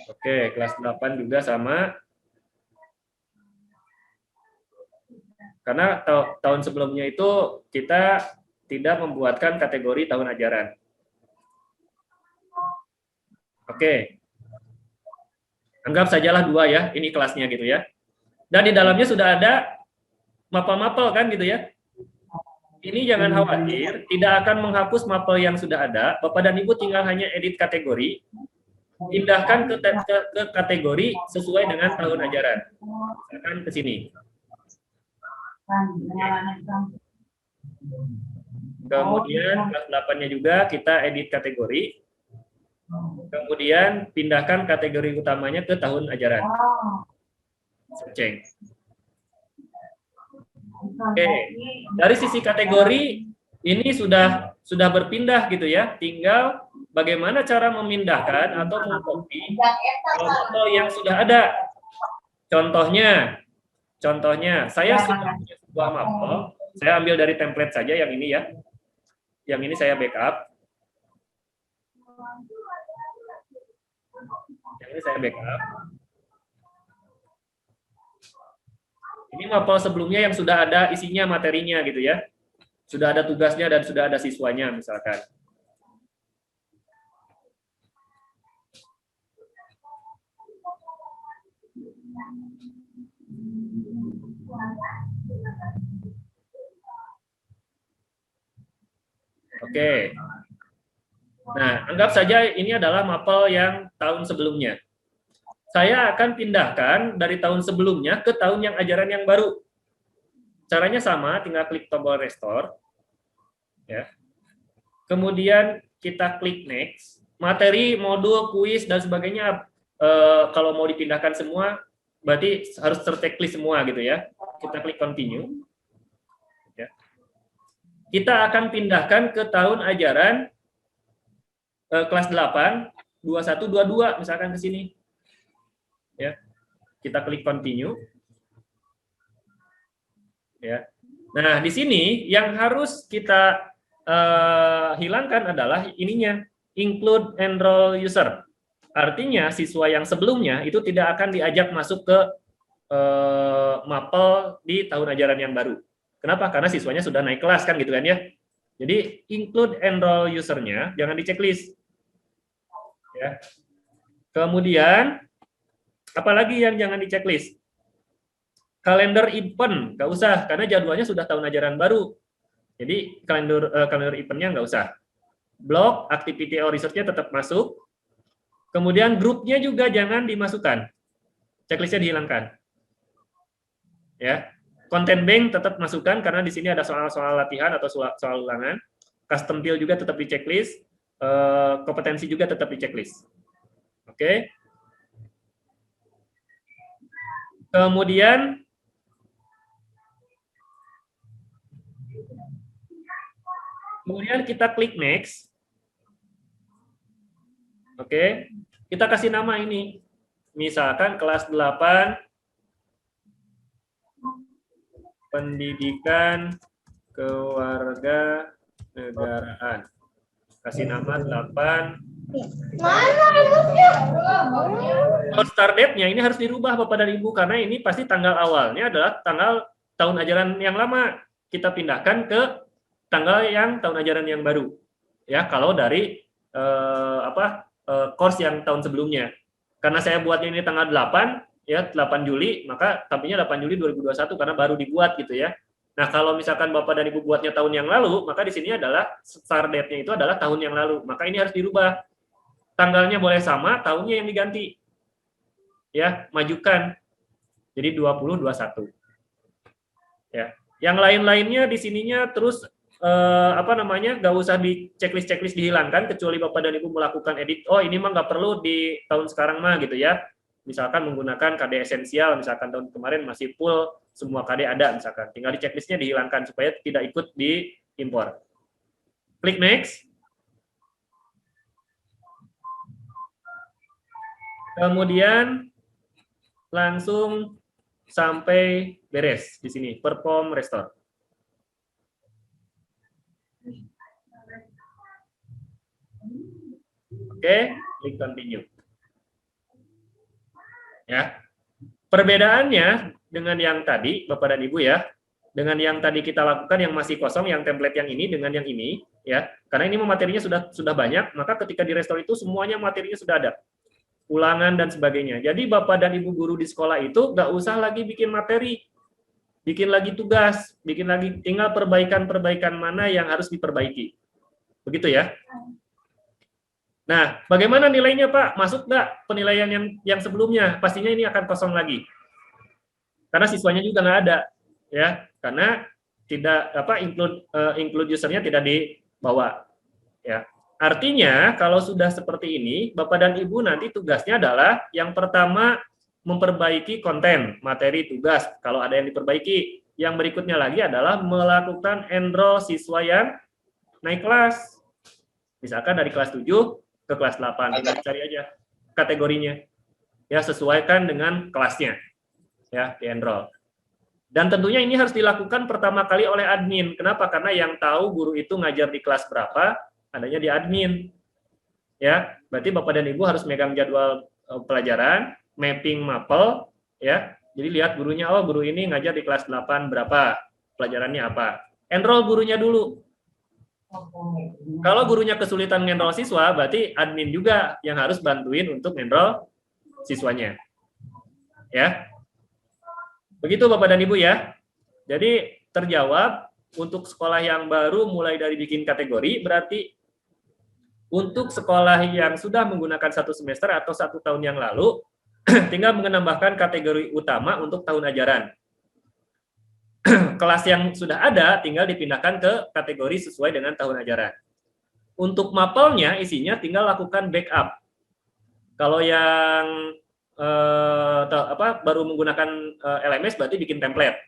Oke, kelas 8 juga sama. Karena tahun sebelumnya itu kita tidak membuatkan kategori tahun ajaran. Oke. Anggap sajalah 2 ya, ini kelasnya gitu ya. Dan di dalamnya sudah ada mapel-mapel kan gitu ya. Ini jangan khawatir, tidak akan menghapus mapel yang sudah ada. Bapak dan Ibu tinggal hanya edit kategori, pindahkan ke kategori sesuai dengan tahun ajaran. Misalkan ke sini. Kemudian kelas 8-nya juga kita edit kategori. Kemudian pindahkan kategori utamanya ke tahun ajaran. Cek. Oke, dari sisi kategori ini sudah berpindah gitu ya. Tinggal bagaimana cara memindahkan atau mengcopy mapel yang sudah ada. Contohnya, saya sudah punya sebuah mapel. Saya ambil dari template saja yang ini ya. Yang ini saya backup. Ini mapel sebelumnya yang sudah ada isinya materinya gitu ya. Sudah ada tugasnya dan sudah ada siswanya misalkan. Oke. Nah, anggap saja ini adalah mapel yang tahun sebelumnya. Saya akan pindahkan dari tahun sebelumnya ke tahun yang ajaran yang baru. Caranya sama, tinggal klik tombol restore. Ya. Kemudian kita klik next. Materi, modul, kuis, dan sebagainya, kalau mau dipindahkan semua, berarti harus terchecklist semua gitu ya. Kita klik continue. Ya. Kita akan pindahkan ke tahun ajaran kelas 8, 21, 22, misalkan ke sini. Ya, kita klik continue. Ya. Nah, di sini yang harus kita hilangkan adalah ininya, include enroll user. Artinya siswa yang sebelumnya itu tidak akan diajak masuk ke mapel di tahun ajaran yang baru. Kenapa? Karena siswanya sudah naik kelas kan gitu kan ya. Jadi include enroll usernya jangan di checklist. Ya. Kemudian apalagi yang jangan di checklist? Kalender event nggak usah karena jadwalnya sudah tahun ajaran baru. Jadi kalender eventnya nggak usah. Blog, activity or research-nya tetap masuk. Kemudian grupnya juga jangan dimasukkan. Checklistnya dihilangkan. Ya. Content bank tetap masukkan karena di sini ada soal-soal latihan atau soal ulangan. Custom field juga tetap di checklist. Kompetensi juga tetap di checklist. Oke. Kemudian Kemudian kita klik next. Oke. Kita kasih nama ini. Misalkan kelas 8 pendidikan keluarga negaraan. Kasih nama 8. Kalau start date-nya ini harus dirubah Bapak dan Ibu karena ini pasti tanggal awalnya adalah tanggal tahun ajaran yang lama. Kita pindahkan ke tanggal yang tahun ajaran yang baru. Ya, kalau dari course yang tahun sebelumnya. Karena saya buatnya ini tanggal 8 ya, 8 Juli, maka tampilnya 8 Juli 2021 karena baru dibuat gitu ya. Nah, kalau misalkan Bapak dan Ibu buatnya tahun yang lalu, maka di sini adalah start date-nya itu adalah tahun yang lalu. Maka ini harus dirubah. Tanggalnya boleh sama, tahunnya yang diganti. Ya, majukan. Jadi 2021. Ya. Yang lain-lainnya di sininya terus nggak usah di checklist dihilangkan kecuali Bapak dan Ibu melakukan edit. Oh, ini mah nggak perlu di tahun sekarang mah gitu ya. Misalkan menggunakan KD esensial, misalkan tahun kemarin masih full semua KD ada misalkan. Tinggal di checklistnya dihilangkan supaya tidak ikut diimpor. Klik next. Kemudian langsung sampai beres di sini, perform restore. Oke, klik continue. Ya. Perbedaannya dengan yang tadi, Bapak dan Ibu ya, dengan yang tadi kita lakukan yang masih kosong, yang template yang ini dengan yang ini, ya, karena ini materinya sudah banyak, maka ketika di restore itu semuanya materinya sudah ada, ulangan dan sebagainya. Jadi Bapak dan Ibu guru di sekolah itu nggak usah lagi bikin materi, bikin lagi tugas, bikin lagi, tinggal perbaikan-perbaikan mana yang harus diperbaiki. Begitu ya. Nah, bagaimana nilainya Pak? Masuk nggak penilaian yang sebelumnya? Pastinya ini akan kosong lagi. Karena siswanya juga nggak ada, ya. Karena tidak include usernya tidak dibawa, ya. Artinya kalau sudah seperti ini, Bapak dan Ibu nanti tugasnya adalah yang pertama memperbaiki konten, materi, tugas. Kalau ada yang diperbaiki, yang berikutnya lagi adalah melakukan enroll siswa yang naik kelas. Misalkan dari kelas 7 ke kelas 8, tinggal cari aja kategorinya. Ya, sesuaikan dengan kelasnya. Ya, di-enroll. Dan tentunya ini harus dilakukan pertama kali oleh admin. Kenapa? Karena yang tahu guru itu ngajar di kelas berapa, adanya di admin. Ya, berarti Bapak dan Ibu harus megang jadwal pelajaran, mapping mapel, ya. Jadi lihat gurunya, oh guru ini ngajar di kelas 8 berapa, pelajarannya apa. Enroll gurunya dulu. Kalau gurunya kesulitan ngenroll siswa, berarti admin juga yang harus bantuin untuk ngenroll siswanya. Ya. Begitu Bapak dan Ibu ya. Jadi terjawab untuk sekolah yang baru mulai dari bikin kategori, berarti untuk sekolah yang sudah menggunakan 1 semester atau 1 tahun yang lalu, tinggal menambahkan kategori utama untuk tahun ajaran. Kelas yang sudah ada tinggal dipindahkan ke kategori sesuai dengan tahun ajaran. Untuk mapelnya isinya tinggal lakukan backup. Kalau yang baru menggunakan LMS berarti bikin template.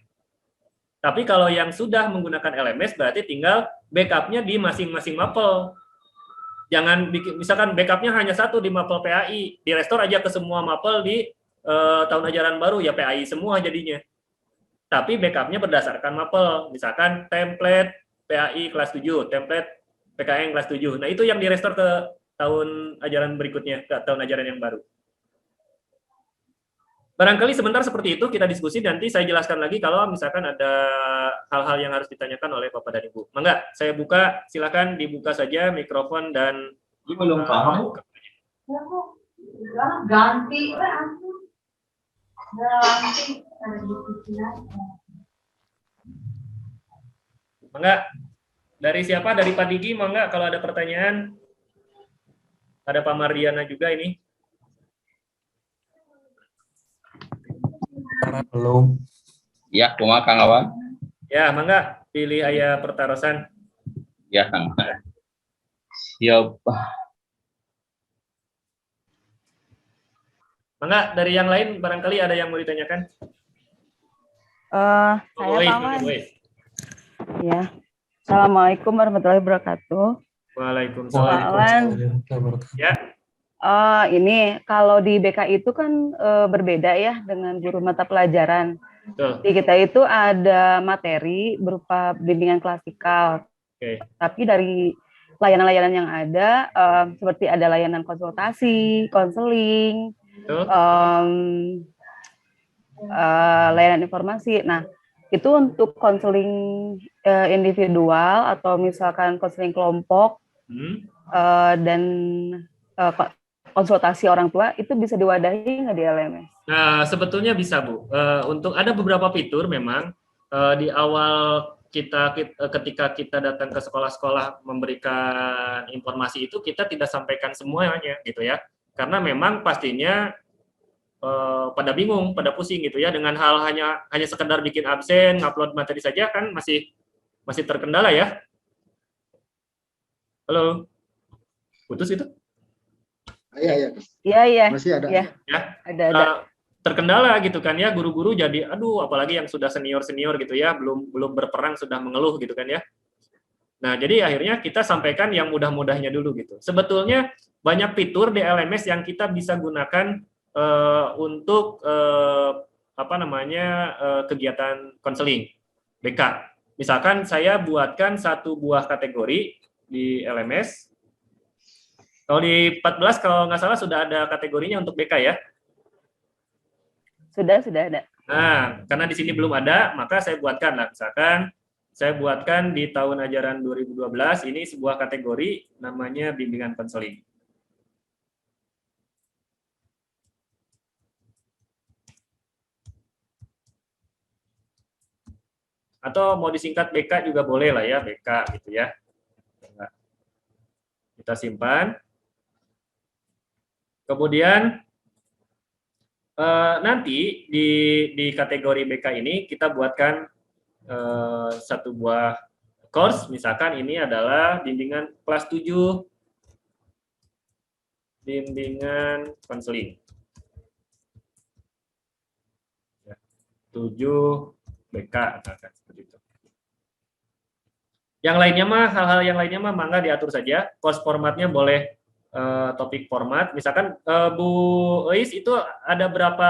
Tapi kalau yang sudah menggunakan LMS berarti tinggal backupnya di masing-masing mapel. Jangan bikin, misalkan backupnya hanya 1 di mapel PAI, di restore aja ke semua mapel di tahun ajaran baru ya PAI semua jadinya. Tapi backupnya berdasarkan mapel, misalkan template PAI kelas 7, template PKN kelas 7. Nah, itu yang di-restore ke tahun ajaran berikutnya, ke tahun ajaran yang baru. Barangkali sebentar seperti itu kita diskusi, nanti saya jelaskan lagi kalau misalkan ada hal-hal yang harus ditanyakan oleh Bapak dan Ibu. Mangga, saya buka, silakan dibuka saja mikrofon dan belum paham. Ganti. Mangga, dari siapa? Dari Pak Digi, mangga kalau ada pertanyaan. Ada Pak Mardiana juga ini. Belum. Ya, kumaha Kang Awan? Ya, mangga pilih aya pertarosan. Ya, Kang. Siap. Mangga dari yang lain barangkali ada yang mau ditanyakan. Saya Boys, Paman. Boys. Ya. Assalamualaikum warahmatullahi wabarakatuh. Waalaikumsalam. Ya, Ini kalau di BK itu kan berbeda ya dengan guru mata pelajaran. betul. Di kita itu ada materi berupa bimbingan klasikal. Oke. Tapi dari layanan-layanan yang ada, seperti ada layanan konsultasi, konseling, Betul. layanan informasi. Nah, itu untuk konseling individual atau misalkan konseling kelompok dan konsultasi orang tua itu bisa diwadahi nggak di LMS? Nah, sebetulnya bisa, Bu. Untuk ada beberapa fitur memang di awal ketika kita datang ke sekolah-sekolah memberikan informasi itu kita tidak sampaikan semuanya gitu ya. Karena memang pastinya pada bingung, pada pusing gitu ya dengan hal hanya sekedar bikin absen, ngupload materi saja kan masih terkendala ya. Halo. Putus itu? Iya. Iya. Masih ada. Ya. Ada. Terkendala gitu kan ya, guru-guru jadi aduh, apalagi yang sudah senior gitu ya, belum berperang sudah mengeluh gitu kan ya. Nah, jadi akhirnya kita sampaikan yang mudah-mudahnya dulu gitu. Sebetulnya banyak fitur di LMS yang kita bisa gunakan untuk kegiatan konseling BK. Misalkan saya buatkan satu buah kategori di LMS. Kalau di 14 kalau nggak salah sudah ada kategorinya untuk BK ya. Sudah ada. Nah, karena di sini belum ada, maka saya buatkan lah. Misalkan saya buatkan di tahun ajaran 2012 ini sebuah kategori namanya bimbingan konseling. Atau mau disingkat BK juga boleh lah ya, BK gitu ya. Kita simpan. Kemudian nanti di kategori BK ini kita buatkan satu buah course, misalkan ini adalah bimbingan kelas 7, bimbingan konseling. 7 BK, seperti itu. Yang lainnya mah, hal-hal yang lainnya mah mangga diatur saja. Course formatnya boleh topik format. Misalkan Bu Eis itu ada berapa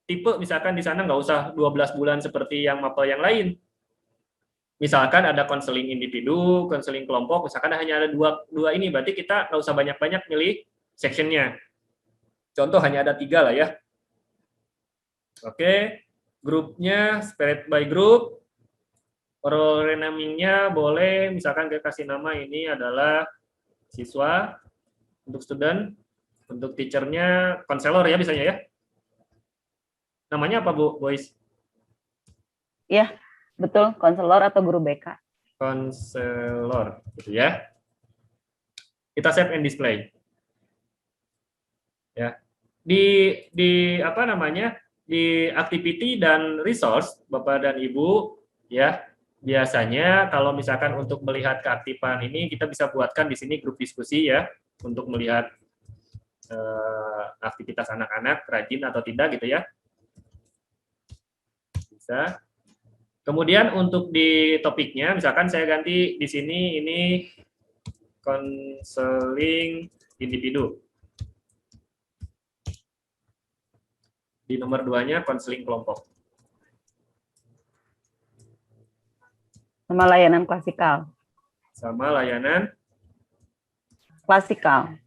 tipe, misalkan di sana nggak usah 12 bulan seperti yang mapel yang lain. Misalkan ada konseling individu, konseling kelompok, misalkan hanya ada dua ini, berarti kita nggak usah banyak-banyak milih sectionnya. Contoh hanya ada 3 lah ya. Oke, grupnya spirit by group, role renamingnya boleh, misalkan kita kasih nama ini adalah siswa, untuk student, untuk teachernya konselor ya biasanya ya. Namanya apa Bu Boys? Iya, betul, konselor atau guru BK. Konselor, gitu ya. Kita save and display. Ya. Di apa namanya? Di activity dan resource, Bapak dan Ibu, ya. Biasanya kalau misalkan untuk melihat keaktifan ini kita bisa buatkan di sini grup diskusi ya, untuk melihat aktivitas anak-anak rajin atau tidak gitu ya. Bisa. Kemudian untuk di topiknya, misalkan saya ganti di sini ini konseling individu. Di nomor 2-nya konseling kelompok. Sama layanan klasikal. Sama layanan klasikal.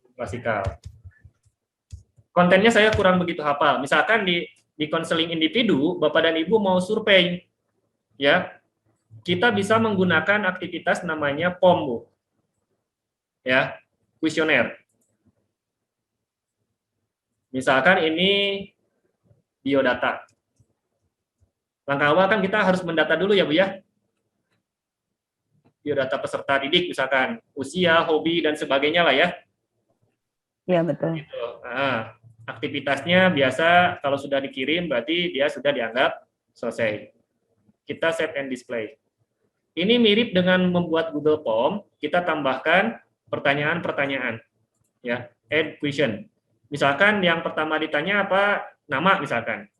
Kontennya saya kurang begitu hafal. Misalkan di konseling individu, Bapak dan Ibu mau survei, ya, kita bisa menggunakan aktivitas namanya POM, Bu. Ya, kuesioner. Misalkan ini biodata. Langkah awal kan kita harus mendata dulu ya, Bu ya. Biodata peserta didik, misalkan usia, hobi, dan sebagainya lah ya. Iya, betul. Gitu. Nah, aktivitasnya biasa kalau sudah dikirim berarti dia sudah dianggap selesai. Kita save and display. Ini mirip dengan membuat Google Form, kita tambahkan pertanyaan-pertanyaan. Ya, add question. Misalkan yang pertama ditanya apa? Nama misalkan.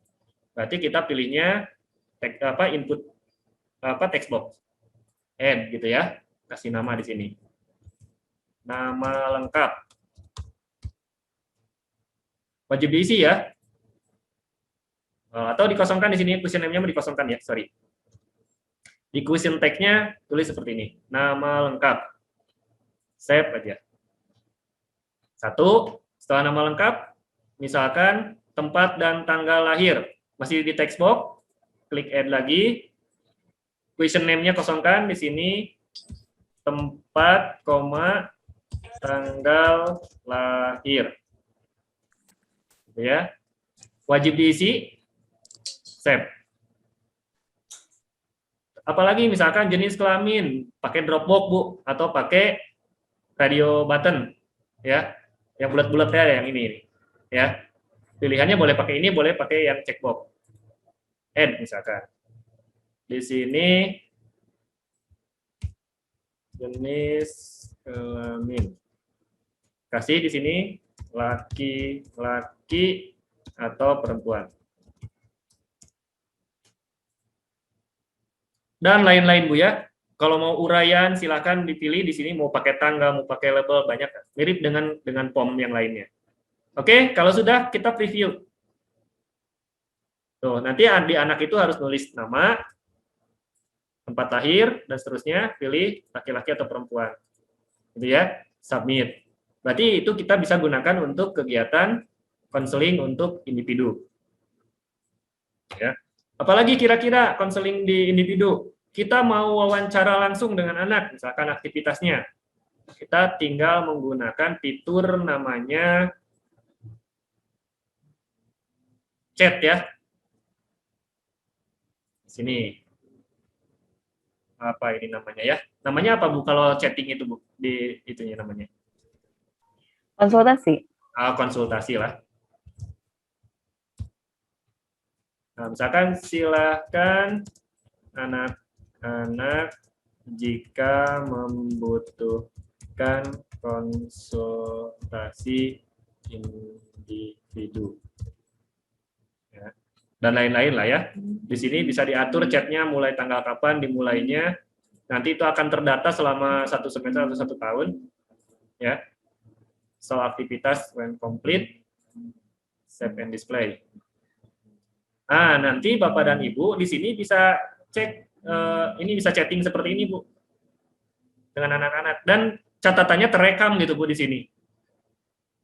Berarti kita pilihnya input text box. Add gitu ya. Kasih nama di sini. Nama lengkap. Wajib diisi ya. Atau dikosongkan di sini, question name-nya mau dikosongkan ya, sorry. Di question tag-nya tulis seperti ini. Nama lengkap. Save aja. 1. Setelah nama lengkap, misalkan tempat dan tanggal lahir. Masih di text box, klik add lagi. Question name-nya kosongkan di sini. Tempat, tanggal lahir. Gitu ya. Wajib diisi. Save. Apalagi misalkan jenis kelamin, pakai Dropbox Bu, atau pakai radio button, ya, yang bulat-bulat ya, yang ini, ya. Pilihannya boleh pakai ini, boleh pakai yang checkbox. Add misalkan. Di sini jenis kelamin. Kasih di sini laki-laki atau perempuan. Dan lain-lain Bu ya. Kalau mau uraian silakan dipilih di sini mau pakai tanggal, mau pakai label, banyak mirip dengan form yang lainnya. Oke, kalau sudah kita preview. Tuh, nanti di anak itu harus nulis nama, tempat lahir dan seterusnya, pilih laki-laki atau perempuan. Gitu ya, submit. Berarti itu kita bisa gunakan untuk kegiatan konseling untuk individu. Ya. Apalagi kira-kira konseling di individu, kita mau wawancara langsung dengan anak, misalkan aktivitasnya. Kita tinggal menggunakan fitur namanya chat ya. Di sini. Apa ini namanya ya? Namanya apa Bu kalau chatting itu Bu? Di itunya namanya. Konsultasi. Konsultasi lah. Nah, misalkan silakan anak-anak jika membutuhkan konsultasi individu. Ya. Dan lain-lain lah ya. Di sini bisa diatur chatnya mulai tanggal kapan dimulainya. Nanti itu akan terdata selama 1 semester atau 1 tahun. Ya. So aktivitas when complete, save and display. Nah, nanti Bapak dan Ibu di sini bisa cek, ini bisa chatting seperti ini, Bu. Dengan anak-anak. Dan catatannya terekam gitu, Bu, di sini.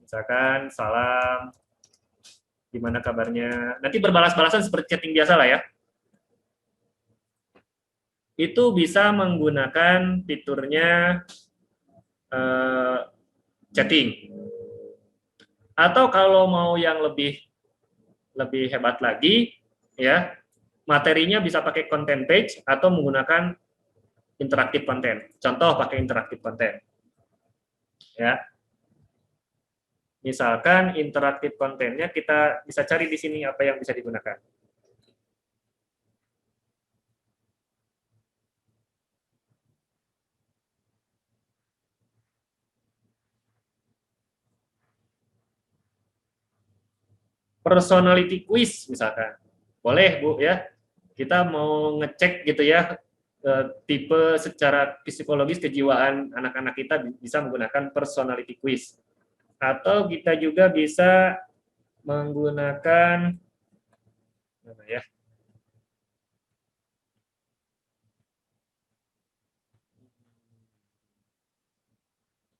Misalkan, salam, gimana kabarnya. Nanti berbalas-balasan seperti chatting biasa lah ya. Itu bisa menggunakan fiturnya chatting. Atau kalau mau yang lebih hebat lagi, ya materinya bisa pakai content page atau menggunakan interaktif konten. Contoh pakai interaktif konten. Ya. Misalkan interaktif kontennya kita bisa cari di sini apa yang bisa digunakan. Personality quiz misalkan. Boleh Bu ya. Kita mau ngecek gitu ya tipe secara psikologis kejiwaan anak-anak kita bisa menggunakan personality quiz. Atau kita juga bisa menggunakan mana ya?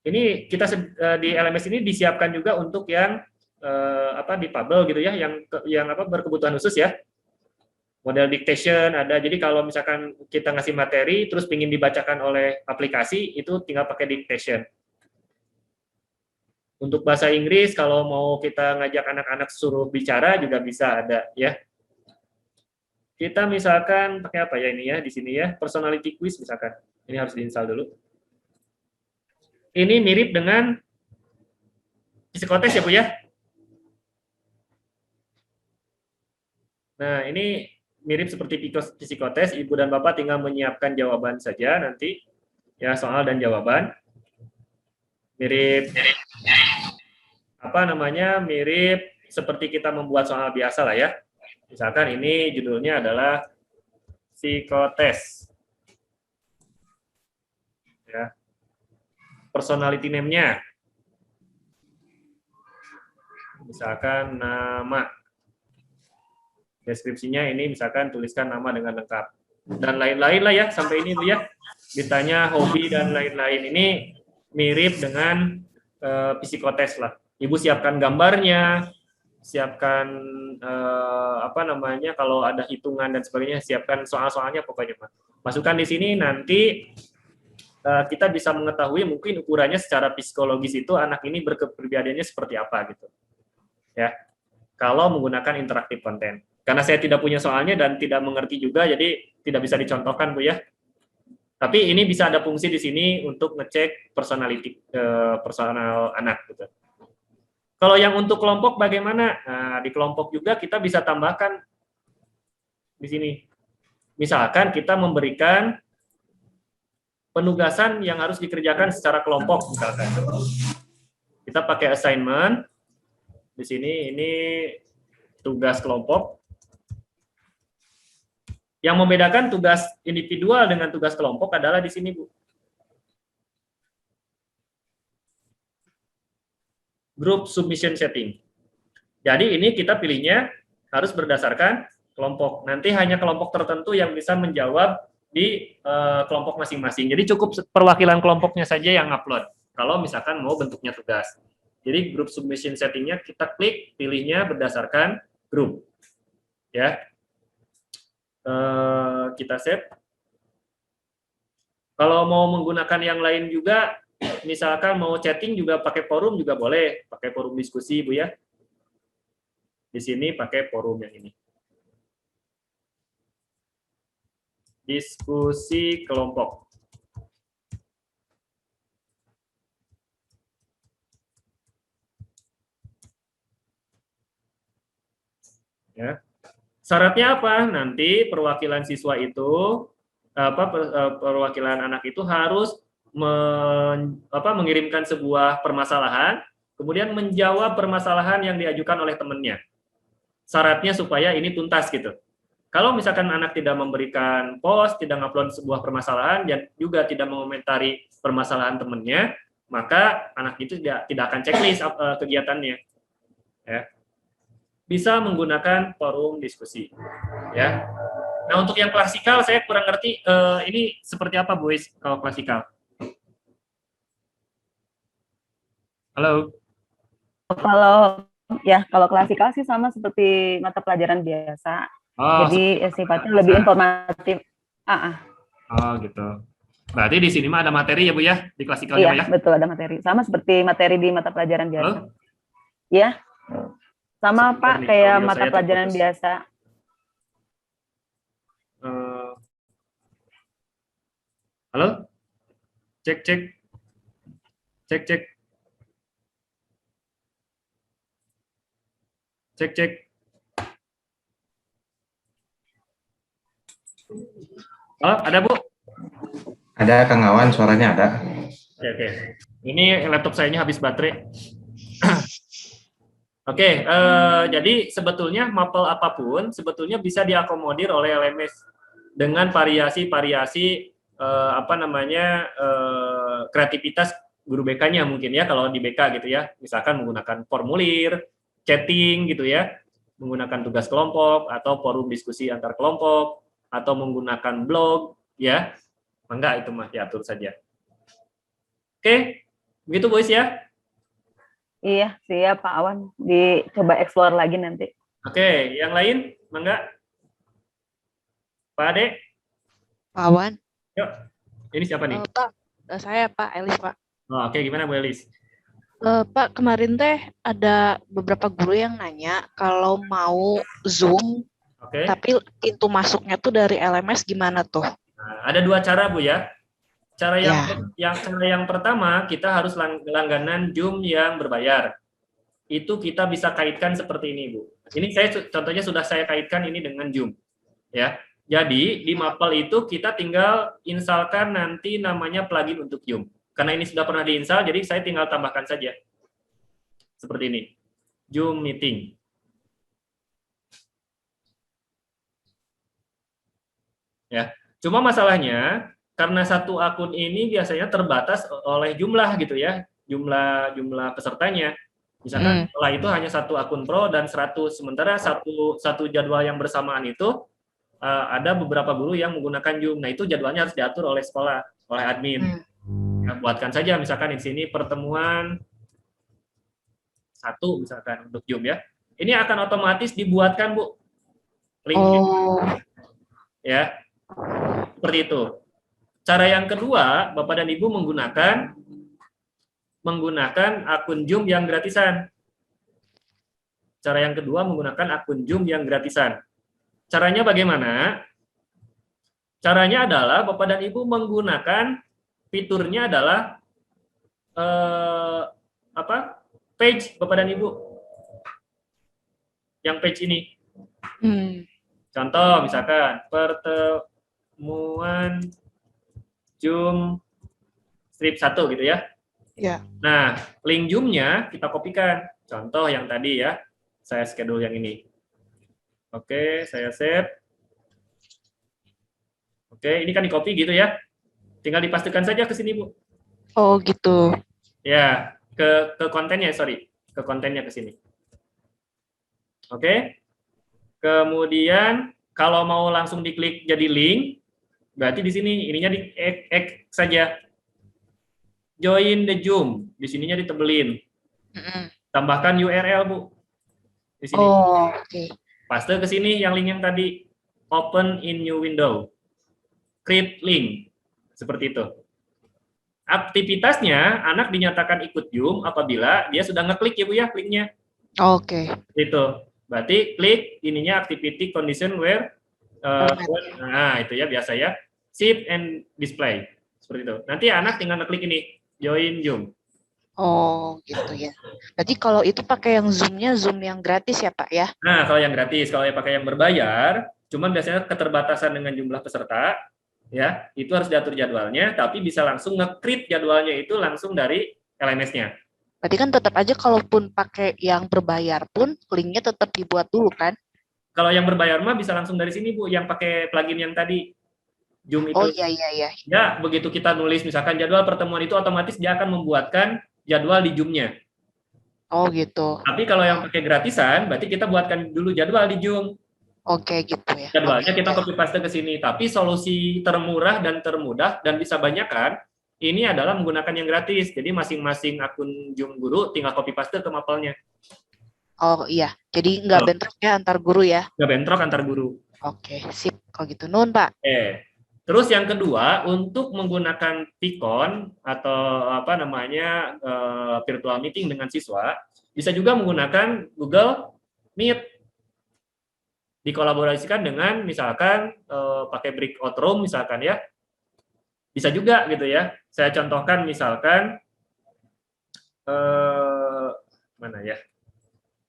Ini kita di LMS ini disiapkan juga untuk yang difabel gitu ya, yang berkebutuhan khusus ya. Model dictation ada. Jadi kalau misalkan kita ngasih materi terus ingin dibacakan oleh aplikasi, itu tinggal pakai dictation. Untuk bahasa Inggris kalau mau kita ngajak anak-anak suruh bicara juga bisa ada ya. Kita misalkan pakai apa ya ini ya di sini ya, personality quiz misalkan. Ini harus diinstal dulu. Ini mirip dengan psikotes ya Bu ya. Nah, ini mirip seperti psikotes, Ibu dan Bapak tinggal menyiapkan jawaban saja nanti, ya soal dan jawaban. Mirip, mirip seperti kita membuat soal biasa lah ya. Misalkan ini judulnya adalah psikotes. Ya. Personality name-nya. Misalkan nama. Deskripsinya ini misalkan tuliskan nama dengan lengkap. Dan lain-lain lah ya, sampai ini ya. Ditanya hobi dan lain-lain. Ini mirip dengan psikotes lah. Ibu siapkan gambarnya, siapkan apa namanya, kalau ada hitungan dan sebagainya, siapkan soal-soalnya pokoknya, Pak. Masukkan di sini, nanti kita bisa mengetahui mungkin ukurannya secara psikologis itu anak ini berkepribadiannya seperti apa gitu. Ya. Kalau menggunakan interaktif konten. Karena saya tidak punya soalnya dan tidak mengerti juga, jadi tidak bisa dicontohkan, Bu ya. Tapi ini bisa ada fungsi di sini untuk ngecek personality personal anak gitu. Kalau yang untuk kelompok bagaimana? Nah, di kelompok juga kita bisa tambahkan di sini. Misalkan kita memberikan penugasan yang harus dikerjakan secara kelompok misalkan. Kita pakai assignment. Di sini ini tugas kelompok. Yang membedakan tugas individual dengan tugas kelompok adalah di sini, Bu. Group submission setting. Jadi ini kita pilihnya harus berdasarkan kelompok. Nanti hanya kelompok tertentu yang bisa menjawab di kelompok masing-masing. Jadi cukup perwakilan kelompoknya saja yang upload. Kalau misalkan mau bentuknya tugas. Jadi group submission settingnya kita klik, pilihnya berdasarkan grup. Ya. Kita save. Kalau mau menggunakan yang lain juga, misalkan mau chatting juga pakai forum juga boleh, pakai forum diskusi, Bu ya. Di sini pakai forum yang ini. Diskusi kelompok. Ya. Syaratnya apa? Nanti perwakilan siswa itu, perwakilan anak itu harus mengirimkan sebuah permasalahan, kemudian menjawab permasalahan yang diajukan oleh temannya. Syaratnya supaya ini tuntas gitu. Kalau misalkan anak tidak memberikan post, tidak mengupload sebuah permasalahan, dan juga tidak mengomentari permasalahan temannya, maka anak itu tidak akan checklist kegiatannya. Ya. Bisa menggunakan forum diskusi, ya. Nah, untuk yang klasikal saya kurang ngerti ini seperti apa, Bu Is, kalau klasikal. Halo. Kalau klasikal sih sama seperti mata pelajaran biasa. Oh, jadi sifatnya lebih informatif. Oh, gitu. Berarti di sini mah ada materi ya, Bu ya, di klasikalnya Iya, ya? betul, ada materi. Sama seperti materi di mata pelajaran biasa. Halo? Ya. Sama Sebentar Pak, nih, kayak audio mata saya pelajaran terputus. biasa. Halo? Cek. Cek. Halo, ada Bu? Ada Kang Awan, suaranya ada. Oke. Ini laptop saya ini habis baterai. Oke, jadi sebetulnya mapel apapun sebetulnya bisa diakomodir oleh LMS dengan variasi-variasi kreativitas guru BK-nya mungkin ya, kalau di BK gitu ya, misalkan menggunakan formulir, chatting gitu ya, menggunakan tugas kelompok atau forum diskusi antar kelompok atau menggunakan blog ya, enggak itu mah diatur saja. Oke, begitu boys ya. Iya, siap Pak Awan. Dicoba explore lagi nanti. Oke, yang lain, Mangga? Pak Ade? Pak Awan. Yuk, ini siapa nih? Pak, saya Pak Elis, Pak. Oh, oke, gimana Bu Elis? Pak, kemarin teh ada beberapa guru yang nanya kalau mau Zoom, tapi pintu masuknya tuh dari LMS gimana tuh? Nah, ada dua cara Bu ya. Cara yang pertama, kita harus langganan Zoom yang berbayar. Itu kita bisa kaitkan seperti ini, Bu. Ini contohnya sudah saya kaitkan ini dengan Zoom. Ya. Jadi, di Maple itu kita tinggal instalkan nanti namanya plugin untuk Zoom. Karena ini sudah pernah diinstal, jadi saya tinggal tambahkan saja. Seperti ini. Zoom Meeting. Ya. Cuma masalahnya, karena satu akun ini biasanya terbatas oleh jumlah gitu ya, jumlah pesertanya. Misalkan setelah itu hanya satu akun pro dan 100, sementara satu jadwal yang bersamaan itu ada beberapa guru yang menggunakan Zoom. Nah, itu jadwalnya harus diatur oleh sekolah, oleh admin. Ya, buatkan saja misalkan di sini pertemuan 1 misalkan untuk Zoom ya. Ini akan otomatis dibuatkan, Bu. Link ya. Seperti itu. Cara yang kedua, Bapak dan Ibu menggunakan akun Zoom yang gratisan. Cara yang kedua menggunakan akun Zoom yang gratisan. Caranya bagaimana? Caranya adalah Bapak dan Ibu menggunakan fiturnya adalah page Bapak dan Ibu. Yang page ini. Contoh misalkan pertemuan Zoom strip 1 gitu ya. Ya. Nah, link Zoom-nya kita kopikan. Contoh yang tadi ya. Saya schedule yang ini. Oke, saya save. Oke, ini kan di-copy gitu ya. Tinggal dipastikan saja ke sini, Bu. Oh, gitu. Ya, ke kontennya, sorry. Ke kontennya ke sini. Oke. Kemudian kalau mau langsung diklik jadi link, berarti di sini ininya di X saja. Join the Zoom, di sininya ditebelin. Tambahkan URL, Bu. Di sini. Oh, oke. Paste ke sini yang link yang tadi. Open in new window. Create link. Seperti itu. Aktivitasnya, anak dinyatakan ikut Zoom apabila dia sudah ngeklik ya, Bu ya, linknya. Oke. Itu. Berarti klik ininya activity condition where nah itu ya biasa ya. Save and display. Seperti itu. Nanti anak tinggal ngeklik ini, join Zoom. Oh, gitu ya. Berarti kalau itu pakai yang Zoom-nya Zoom yang gratis ya, Pak ya? Nah, kalau yang gratis, kalau yang pakai yang berbayar, cuman biasanya keterbatasan dengan jumlah peserta, ya, itu harus diatur jadwalnya, tapi bisa langsung nge-create jadwalnya itu langsung dari LMS-nya. Berarti kan tetap aja kalaupun pakai yang berbayar pun linknya tetap dibuat dulu kan? Kalau yang berbayar mah bisa langsung dari sini, Bu, yang pakai plugin yang tadi. Zoom itu. Oh iya. Ya, begitu kita nulis misalkan jadwal pertemuan itu otomatis dia akan membuatkan jadwal di Zoom-nya. Oh gitu. Tapi kalau yang pakai gratisan, berarti kita buatkan dulu jadwal di Zoom. Oke gitu ya. Jadwalnya kita copy paste ke sini. Tapi solusi termurah dan termudah dan bisa banyakkan, ini adalah menggunakan yang gratis. Jadi masing-masing akun Zoom guru tinggal copy paste ke mapelnya. Oh iya, jadi nggak bentrok ya antar guru ya? Nggak bentrok antar guru. Oke, sip. Kalau gitu, Nun Pak. Terus yang kedua, untuk menggunakan Vicon atau virtual meeting dengan siswa, bisa juga menggunakan Google Meet. Dikolaborasikan dengan misalkan pakai breakout room misalkan ya. Bisa juga gitu ya. Saya contohkan misalkan mana ya?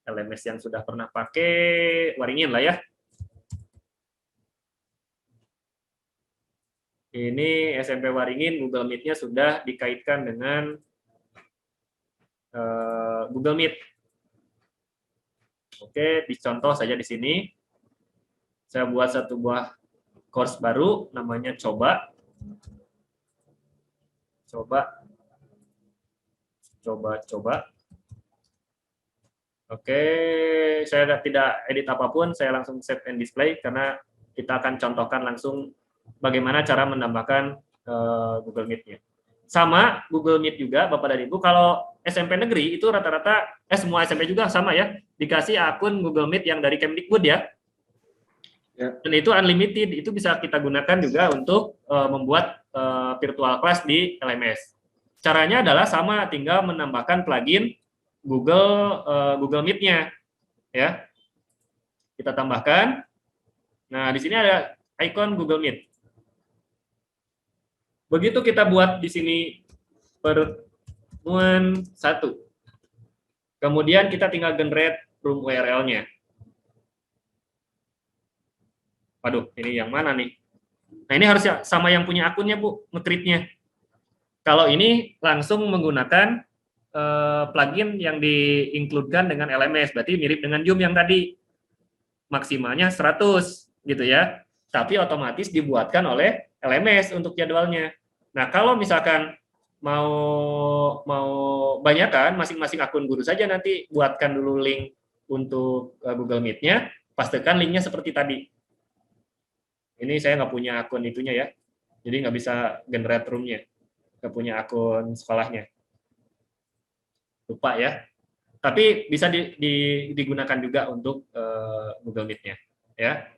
LMS yang sudah pernah pakai Waringin lah ya. Ini SMP Waringin, Google Meet-nya sudah dikaitkan dengan Google Meet. Oke, dicontoh saja di sini. Saya buat satu buah course baru, namanya Coba. Oke, saya tidak edit apapun, saya langsung save and display karena kita akan contohkan langsung bagaimana cara menambahkan Google Meet-nya. Sama Google Meet juga, Bapak dan Ibu, kalau SMP negeri itu rata-rata, semua SMP juga sama ya, dikasih akun Google Meet yang dari Kemdikbud ya. Dan itu unlimited, itu bisa kita gunakan juga untuk membuat virtual class di LMS. Caranya adalah sama, tinggal menambahkan plugin Google Meet-nya, ya. Kita tambahkan. Nah, di sini ada icon Google Meet. Begitu kita buat di sini pertemuan 1. Kemudian kita tinggal generate room URL-nya. Waduh, ini yang mana nih? Nah, ini harus sama yang punya akunnya, Bu, nge-create-nya. Kalau ini langsung menggunakan plugin yang di-include-kan dengan LMS, berarti mirip dengan Zoom yang tadi. Maksimalnya 100 gitu ya. tapi otomatis dibuatkan oleh LMS untuk jadwalnya. Nah, kalau misalkan mau banyakan, masing-masing akun guru saja nanti buatkan dulu link untuk Google Meet-nya, pastikan linknya seperti tadi. Ini saya nggak punya akun itunya ya, jadi nggak bisa generate room-nya, nggak punya akun sekolahnya. Lupa ya. Tapi bisa digunakan juga untuk Google Meet-nya. Ya.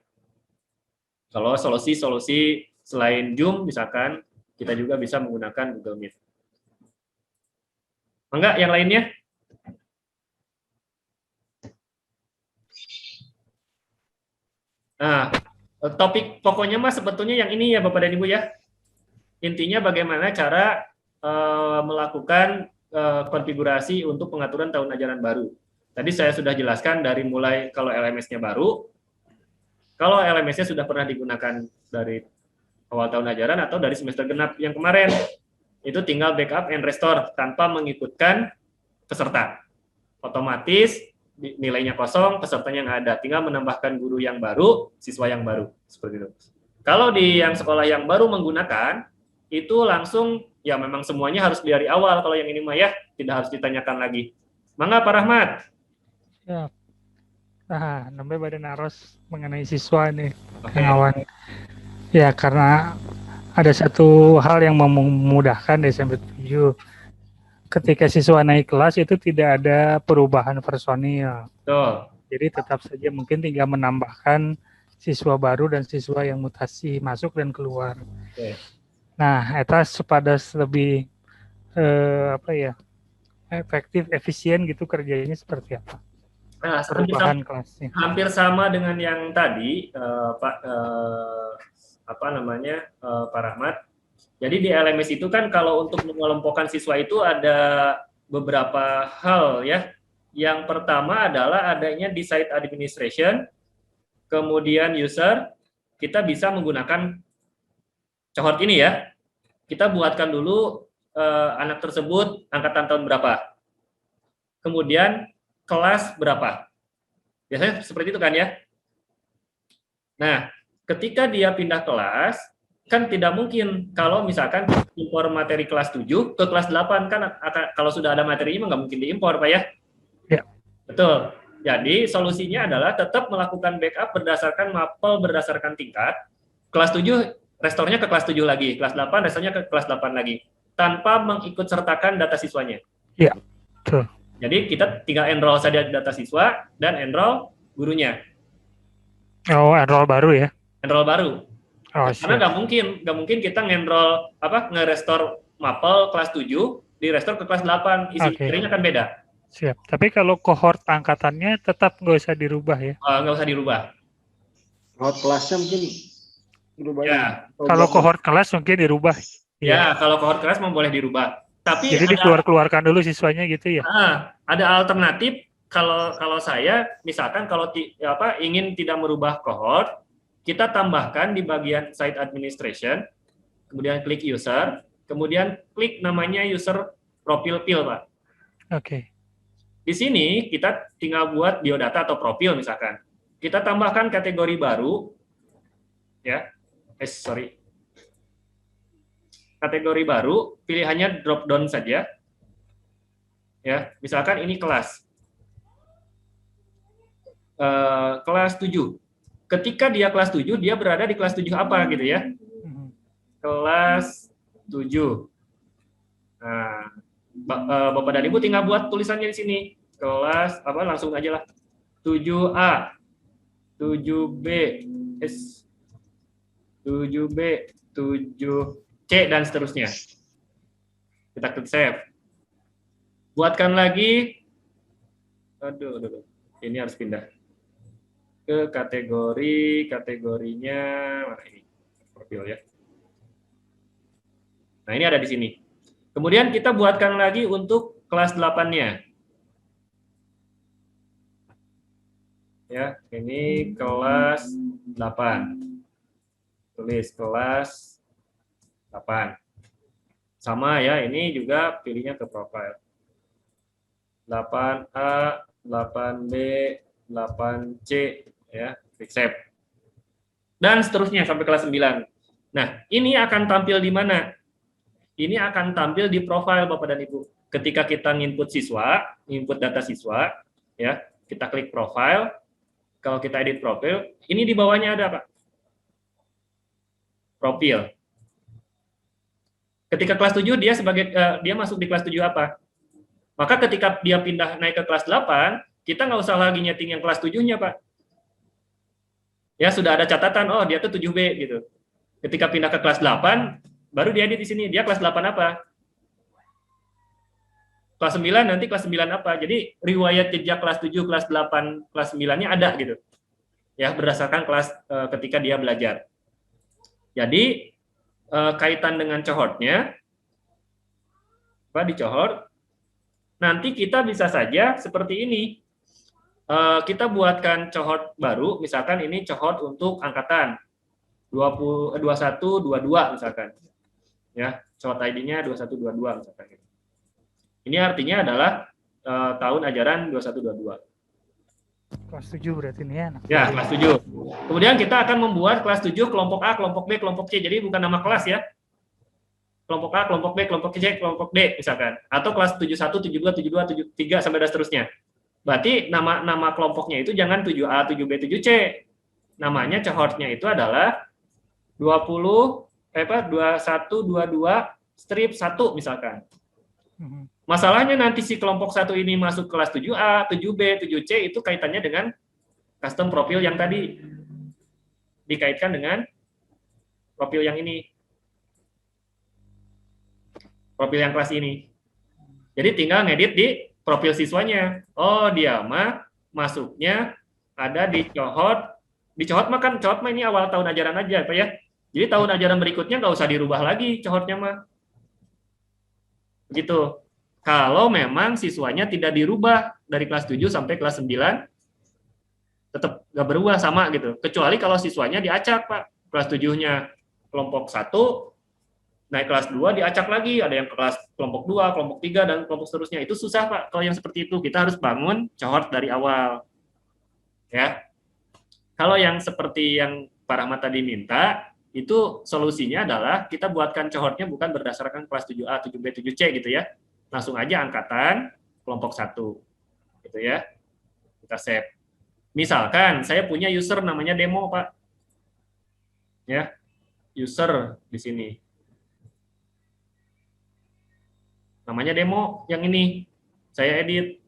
Kalau solusi-solusi selain Zoom, misalkan, kita juga bisa menggunakan Google Meet. Enggak, yang lainnya? Nah, topik pokoknya mas sebetulnya yang ini ya Bapak dan Ibu ya. Intinya bagaimana cara melakukan konfigurasi untuk pengaturan tahun ajaran baru. Tadi saya sudah jelaskan dari mulai kalau LMS-nya baru, kalau LMS-nya sudah pernah digunakan dari awal tahun ajaran atau dari semester genap yang kemarin, itu tinggal backup and restore tanpa mengikutkan peserta. Otomatis nilainya kosong, pesertanya nggak ada. Tinggal menambahkan guru yang baru, siswa yang baru. Seperti itu. Kalau di yang sekolah yang baru menggunakan, itu langsung, ya memang semuanya harus dari awal. Kalau yang ini mah ya, tidak harus ditanyakan lagi. Mangga Pak Rahmat. Ya. Nah, namanya Badan Aros mengenai siswa nih, Oke. kawan. Ya, karena ada satu hal yang memudahkan di SMP 7. Ketika siswa naik kelas itu tidak ada perubahan personil. Betul. Jadi tetap saja mungkin tinggal menambahkan siswa baru dan siswa yang mutasi masuk dan keluar. Oke. Nah, eta supados lebih efektif, efisien gitu kerjanya seperti apa? Nah, Perubahan kelasnya. hampir sama dengan yang tadi, Pak Pak Rahmat. Jadi di LMS itu kan kalau untuk mengelompokkan siswa itu ada beberapa hal ya. Yang pertama adalah adanya di site administration, kemudian user, kita bisa menggunakan cohort ini ya. Kita buatkan dulu anak tersebut angkatan tahun berapa. Kemudian kelas berapa. Biasanya seperti itu kan ya. Nah, ketika dia pindah kelas, kan tidak mungkin kalau misalkan impor materi kelas 7 ke kelas 8 kan kalau sudah ada materinya nggak mungkin diimpor Pak ya? Ya. Betul. Jadi solusinya adalah tetap melakukan backup berdasarkan mapel berdasarkan tingkat. Kelas 7 restornya ke kelas 7 lagi, kelas 8 restornya ke kelas 8 lagi tanpa mengikut sertakan data siswanya. Iya, betul. Jadi kita tinggal enroll saja data siswa dan enroll gurunya. Oh, enroll baru ya? Enroll baru. Oh, Karena nggak mungkin kita nge-enroll nge-restore mapel kelas 7 di restore ke kelas 8, isi materinya kan beda. Siap. Tapi kalau kohort angkatannya tetap nggak usah dirubah ya? Nggak usah dirubah. Kohort kelasnya mungkin dirubah. Ya. Kalau kohort kelas mungkin dirubah. Ya, kalau kohort kelas mau boleh dirubah. Tapi jadi dikeluarkan dulu siswanya gitu ya? Ada alternatif kalau saya misalkan kalau ingin tidak merubah kohort, kita tambahkan di bagian site administration, kemudian klik user, kemudian klik namanya user profile field, Pak. Oke. Di sini kita tinggal buat biodata atau profil misalkan. Kita tambahkan kategori baru, ya. Kategori baru, pilihannya drop down saja. Ya, misalkan ini kelas. Kelas 7. Ketika dia kelas 7, dia berada di kelas 7 apa gitu ya? Kelas 7. Nah, Bapak dan Ibu tinggal buat tulisannya di sini. Kelas apa langsung aja lah. 7A, 7B, 7B, 7C dan seterusnya. Kita klik save. Buatkan lagi. Aduh. Ini harus pindah ke kategorinya mana ini profil ya. Nah, ini ada di sini. Kemudian kita buatkan lagi untuk kelas 8-nya. Ya, ini kelas 8. Tulis kelas 8. Sama ya, ini juga pilihnya ke profile. 8A, 8B, 8C ya, klik save. dan seterusnya sampai kelas 9. Nah, ini akan tampil di mana? Ini akan tampil di profil Bapak dan Ibu. Ketika kita input siswa, input data siswa, ya, kita klik profile. Kalau kita edit profil, ini di bawahnya ada apa? Profil. Ketika kelas 7 dia masuk di kelas 7 apa? Maka ketika dia pindah naik ke kelas 8, kita nggak usah lagi nyeting yang kelas 7-nya, Pak. Ya, sudah ada catatan, oh dia tuh 7B gitu. Ketika pindah ke kelas 8, baru dia edit di sini, dia kelas 8 apa? Kelas 9 nanti kelas 9 apa? Jadi riwayat jejak kelas 7, kelas 8, kelas 9-nya ada gitu. Ya, berdasarkan kelas ketika dia belajar. Jadi kaitan dengan cohortnya, Pak, di cohort, nanti kita bisa saja seperti ini. Kita buatkan cohort baru, misalkan ini cohort untuk angkatan 21, 22 misalkan. Ya, cohort ID-nya 21, 22 misalkan. Ini artinya adalah tahun ajaran 21, 22. Kelas 7 berarti ini ya. Ya, kelas 7. Kemudian kita akan membuat kelas 7 kelompok A, kelompok B, kelompok C. Jadi bukan nama kelas ya. Kelompok A, kelompok B, kelompok C, kelompok D misalkan. Atau kelas 71, 72, 72, 73 sampai dan seterusnya. Berarti nama kelompoknya itu jangan 7A, 7B, 7C. Namanya cohortnya itu adalah 21, 22, strip 1 misalkan. Masalahnya nanti si kelompok 1 ini masuk kelas 7A, 7B, 7C itu kaitannya dengan custom profil yang tadi. Dikaitkan dengan profil yang ini. Profil yang kelas ini. Jadi tinggal ngedit di profil siswanya. Oh, dia mah masuknya ada di cohort. Di cohort mah kan cohort mah ini awal tahun ajaran aja, Pak ya. Jadi tahun ajaran berikutnya nggak usah dirubah lagi cohortnya mah. Begitu. Kalau memang siswanya tidak dirubah dari kelas 7 sampai kelas 9, tetap nggak berubah sama gitu. Kecuali kalau siswanya diacak, Pak. Kelas 7-nya kelompok 1, naik kelas 2 diacak lagi, ada yang kelas kelompok 2, kelompok 3, dan kelompok seterusnya. Itu susah, Pak. Kalau yang seperti itu, kita harus bangun cohort dari awal. Ya. Kalau yang seperti yang Pak Rahmat tadi minta, itu solusinya adalah kita buatkan cohortnya bukan berdasarkan kelas 7A, 7B, 7C gitu ya. Langsung aja angkatan kelompok 1. Gitu ya. Kita save. Misalkan saya punya user namanya demo, Pak. Ya. User di sini. Namanya demo yang ini. Saya edit.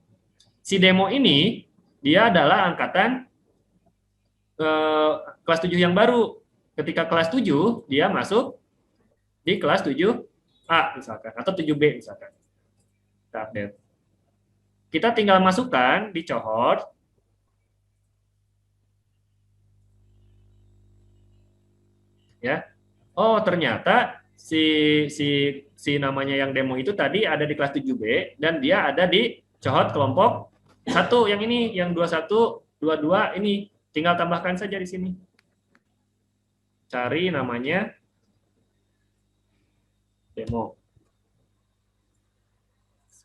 Si demo ini dia adalah angkatan kelas 7 yang baru. Ketika kelas 7 dia masuk di kelas 7A misalkan atau 7B misalkan. Kita update. Kita tinggal masukkan di cohort. Ya. Oh, ternyata si namanya yang demo itu tadi ada di kelas 7B dan dia ada di cohort kelompok 1 yang ini, yang 21, 22 ini tinggal tambahkan saja di sini. Cari namanya demo.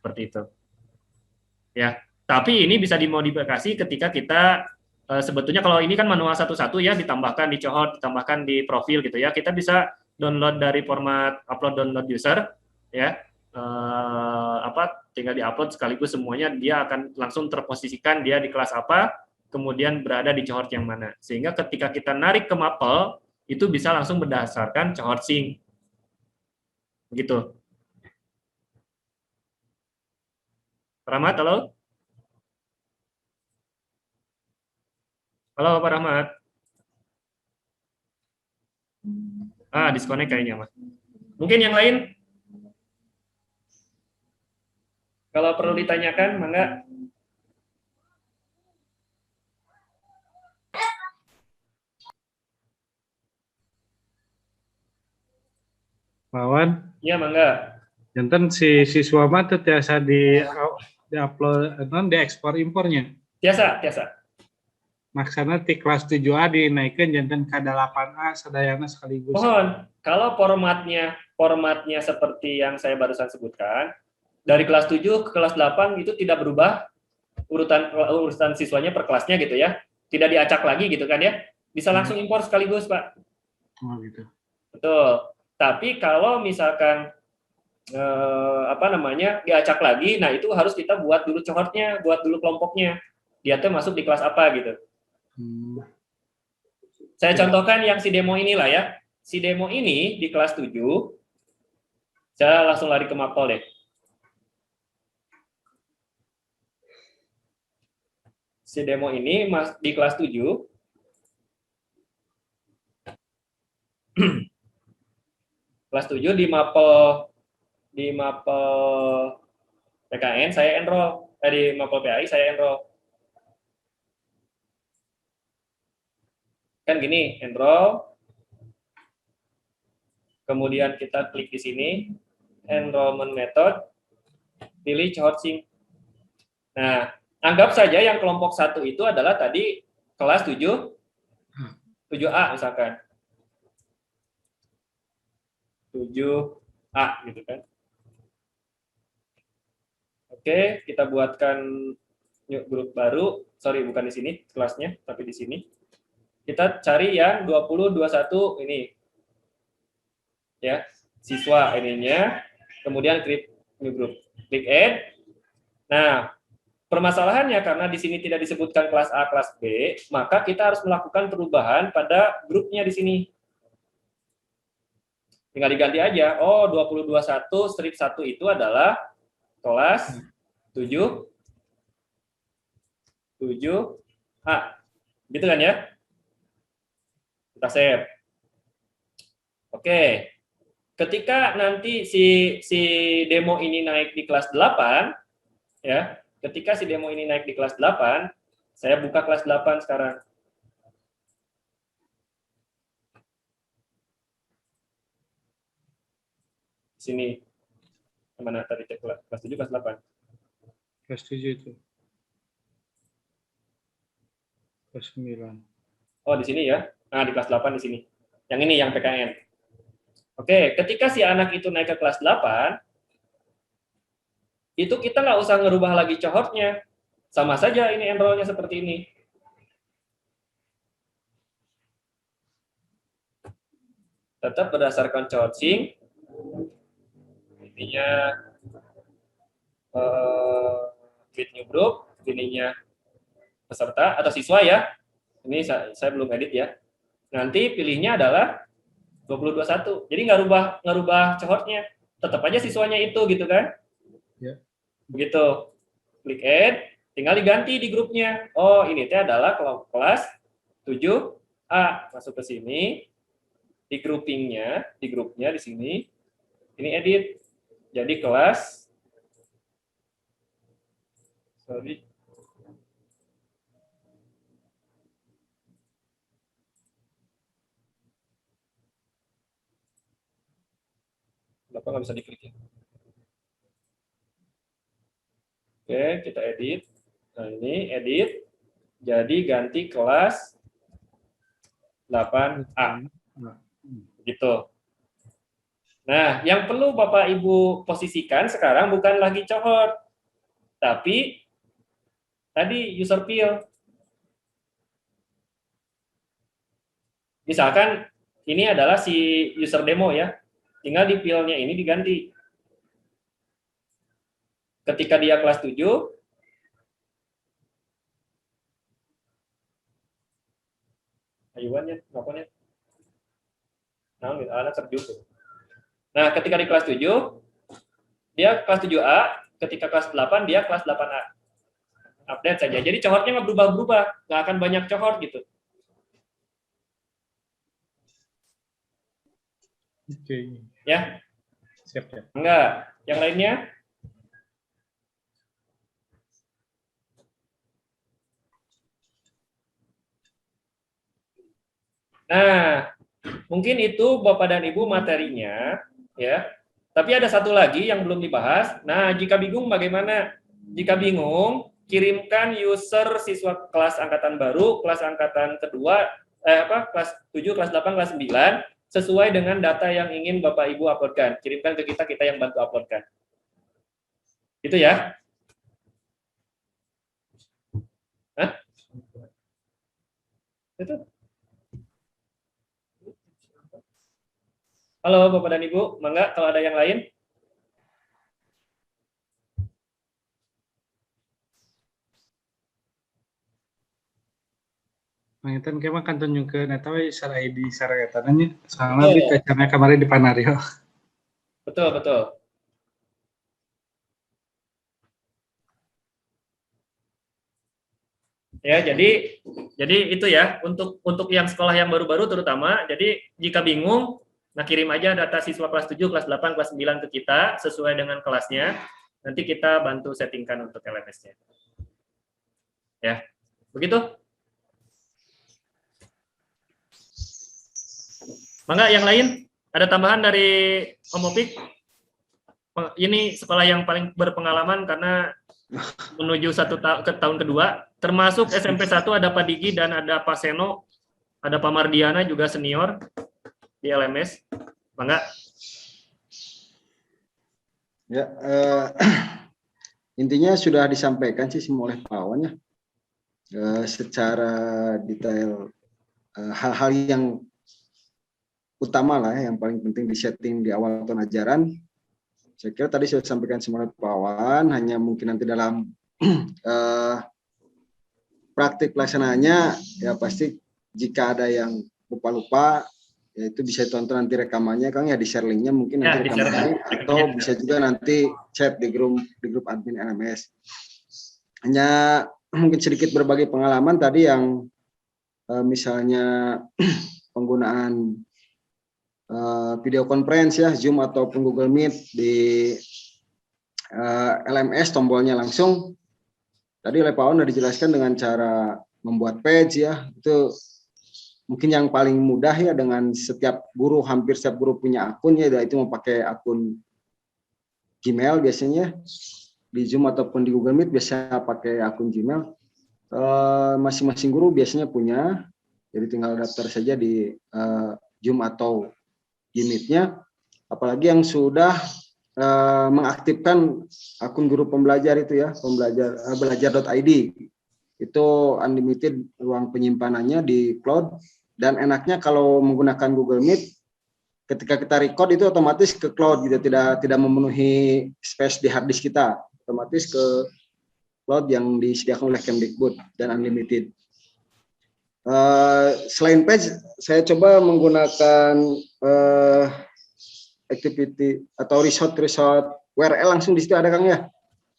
Seperti itu. Ya, tapi ini bisa dimodifikasi ketika kita sebetulnya kalau ini kan manual satu-satu ya, ditambahkan di cohort, ditambahkan di profil gitu ya. Kita bisa download dari format upload download user ya. Tinggal diupload sekaligus semuanya, dia akan langsung terposisikan dia di kelas apa, kemudian berada di cohort yang mana. Sehingga ketika kita narik ke Maple itu bisa langsung berdasarkan cohort sync. Begitu. Rahmat, halo? Halo, Pak Rahmat. Disconnect kayaknya, Mas. Mungkin yang lain? Kalau perlu ditanyakan, mangga. Wawan, Iya, mangga. janten si siswa mah teu tiasa di upload di ekspor impornya. Biasa. Maksana ti kelas 7A dinaikkan janten ke 8A sadayana sekaligus. Mohon, kalau formatnya seperti yang saya barusan sebutkan, dari kelas 7 ke kelas 8 itu tidak berubah urutan siswanya per kelasnya gitu ya. Tidak diacak lagi gitu kan ya. Bisa langsung impor sekaligus, Pak. Oh gitu. Betul. Tapi kalau misalkan diacak lagi, nah itu harus kita buat dulu cohortnya, buat dulu kelompoknya. Dia tuh masuk di kelas apa gitu. Saya contohkan yang si demo inilah ya. Si demo ini di kelas 7, saya langsung lari ke Mapel deh. Si demo ini di kelas 7, kelas 7 di Mapel PKN saya enroll, di Mapel PAI saya enroll. Kan gini, enroll. Kemudian kita klik di sini, enrollment method, pilih cohort sync. Nah, anggap saja yang kelompok 1 itu adalah tadi kelas 7A misalkan. 7A gitu kan. Oke, kita buatkan grup baru. Sorry, bukan di sini kelasnya, tapi di sini. Kita cari yang 2021 ini. Ya, siswa ininya. Kemudian klik new group. Klik add. Nah, permasalahannya karena di sini tidak disebutkan kelas A, kelas B, maka kita harus melakukan perubahan pada grupnya di sini. Tinggal diganti aja. Oh, 2021 strip 1 itu adalah kelas 7A. Gitu kan ya? Kita save. Oke. Ketika nanti si demo ini naik di kelas 8, ya, ketika si demo ini naik di kelas 8, saya buka kelas 8 sekarang. Sini. Mana tadi cek kelas 7, kelas 8. Kelas 7 itu. Kelas 9. Oh, di sini ya. Nah, di kelas 8 di sini. Yang ini, yang PKN. Oke, ketika si anak itu naik ke kelas 8, itu kita nggak usah ngerubah lagi cohortnya. Sama saja ini enrollnya seperti ini. Tetap berdasarkan cohort sync. Intinya create new group, ininya peserta atau siswa ya. Ini saya belum edit ya. Nanti pilihnya adalah 2021. Jadi nggak rubah cohortnya. Tetap aja siswanya itu gitu kan. Ya. Begitu. Klik add, tinggal diganti di grupnya. Oh, ini teh adalah kelas 7A. Masuk ke sini. Di groupingnya, di grupnya di sini. Ini edit. Jadi kelas Kenapa nggak bisa diklik ya? Oke, kita edit. Nah, ini edit. Jadi ganti kelas 8A. Gitu. Nah, yang perlu Bapak Ibu posisikan sekarang bukan lagi cohort, tapi tadi user field. Misalkan ini adalah si user demo ya. Tinggal di field-nya ini diganti. Ketika dia kelas 7, ayuannya, ngapain ya? Nah, anak terjun. Nah, ketika di kelas 7, dia kelas 7A, ketika kelas 8, dia kelas 8A. Update saja. Jadi cohortnya nggak berubah-berubah, nggak akan banyak cohort gitu. Oke. Ya? Siap ya. Enggak. Yang lainnya? Nah, mungkin itu Bapak dan Ibu materinya, ya. Tapi ada satu lagi yang belum dibahas. Nah, jika bingung bagaimana? Jika bingung, kirimkan user siswa kelas angkatan baru, kelas angkatan kedua, kelas 7, kelas 8, kelas 9, sesuai dengan data yang ingin Bapak Ibu uploadkan. Kirimkan ke kita yang bantu uploadkan. Itu ya. Hah? Itu. Halo Bapak dan Ibu, mangga kalau ada yang lain. Mangitan kemah kan tunjukkeun eta we secara ID secara etananya soalnya di kacana kemarin di Panario. Betul, betul. Ya, jadi itu ya untuk yang sekolah yang baru-baru terutama. Jadi jika bingung, nah kirim aja data siswa kelas 7, kelas 8, kelas 9 ke kita sesuai dengan kelasnya. Nanti kita bantu settingkan untuk LMS-nya. Ya. Begitu? Mangga yang lain? Ada tambahan dari Om Opik? Ini sekolah yang paling berpengalaman karena menuju ke tahun kedua, termasuk SMP 1 ada Pak Digi dan ada Pak Seno, ada Pak Mardiana juga senior di LMS. Mangga. Ya, intinya sudah disampaikan sih semua oleh Pak Wawan ya, secara detail hal-hal yang utama lah ya, yang paling penting di setting di awal tahun ajaran. Saya kira tadi sudah disampaikan semua oleh Pak Wawan, hanya mungkin nanti dalam praktik pelaksanaannya ya pasti jika ada yang lupa-lupa ya itu bisa tonton nanti rekamannya Kang ya, di share linknya mungkin nanti rekamannya, atau bisa juga nanti chat di grup admin LMS. Hanya mungkin sedikit berbagi pengalaman tadi yang misalnya penggunaan video conference ya, Zoom ataupun Google Meet di LMS, tombolnya langsung. Tadi oleh Pak Wawan sudah dijelaskan dengan cara membuat page ya, itu mungkin yang paling mudah ya, dengan setiap guru, hampir setiap guru punya akun ya, itu mau pakai akun Gmail biasanya, di Zoom ataupun di Google Meet biasa pakai akun Gmail. Masing-masing guru biasanya punya, jadi tinggal daftar saja di Zoom atau Gmeet-nya. Apalagi yang sudah mengaktifkan akun guru pembelajar itu ya, belajar.id, itu unlimited ruang penyimpanannya di cloud, dan enaknya kalau menggunakan Google Meet ketika kita record itu otomatis ke cloud gitu, tidak memenuhi space di hard disk kita, otomatis ke cloud yang disediakan oleh Kemdikbud dan unlimited. Selain page, saya coba menggunakan activity atau resort URL langsung di situ ada Kang ya.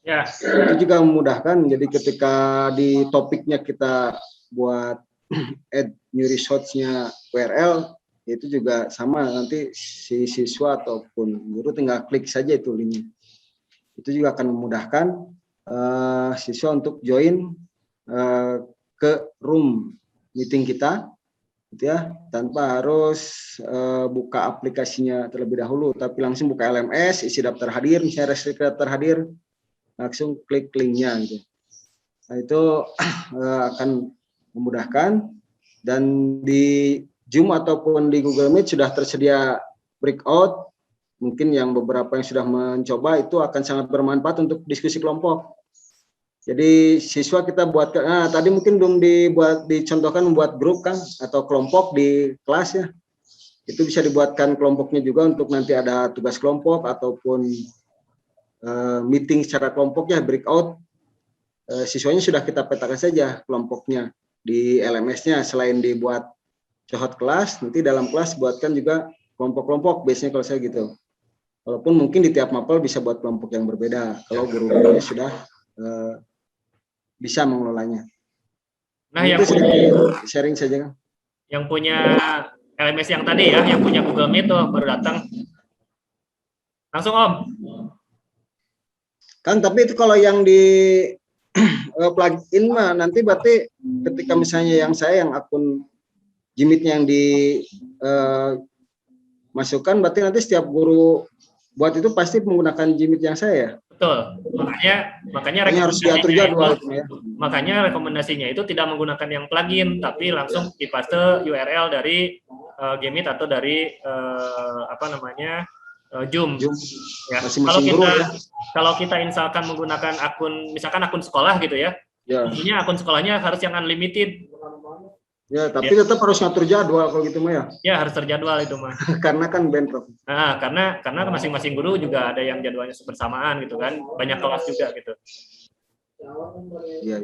Ya. Itu juga memudahkan. Jadi ketika di topiknya kita buat add new resource-nya URL, itu juga sama, nanti si siswa ataupun guru tinggal klik saja itu linknya. Itu juga akan memudahkan siswa untuk join ke room meeting kita, gitu ya, tanpa harus buka aplikasinya terlebih dahulu, tapi langsung buka LMS, isi daftar hadir, misalnya restriksi daftar hadir, langsung klik linknya gitu. Nah itu akan memudahkan. Dan di Zoom ataupun di Google Meet sudah tersedia breakout, mungkin yang beberapa yang sudah mencoba itu akan sangat bermanfaat untuk diskusi kelompok. Jadi siswa kita buat, tadi mungkin belum dicontohkan membuat grup kan atau kelompok di kelas ya. Itu bisa dibuatkan kelompoknya juga untuk nanti ada tugas kelompok ataupun meeting secara kelompok ya, breakout. Siswanya sudah kita petakan saja kelompoknya di LMS-nya, selain dibuat cohort kelas, nanti dalam kelas buatkan juga kelompok-kelompok, biasanya kalau saya gitu. Walaupun mungkin di tiap mapel bisa buat kelompok yang berbeda kalau guru-gurunya sudah bisa mengelolanya. Nah, itu yang punya sharing saja Kang. Yang punya LMS yang tadi ya, yang punya Google Meet tuh baru datang. Langsung Om. Kang, tapi itu kalau yang di plugin mah nanti berarti ketika misalnya yang akun Gmeet-nya yang masukkan, berarti nanti setiap guru buat itu pasti menggunakan Gmeet yang saya. Betul. Makanya harus diatur jadwal ya. Makanya rekomendasinya itu tidak menggunakan yang plugin, tapi langsung dipaste URL dari Gmeet atau dari Zoom. Ya. Kalau kita misalkan menggunakan akun, misalkan akun sekolah gitu ya, tentunya akun sekolahnya harus yang unlimited. Ya, tapi tetap harus ngatur jadwal kalau gitu mah ya. Ya harus terjadwal itu mah. Karena kan bentrok. Nah, karena masing-masing guru juga ada yang jadwalnya bersamaan gitu kan, banyak kelas juga gitu. Iya.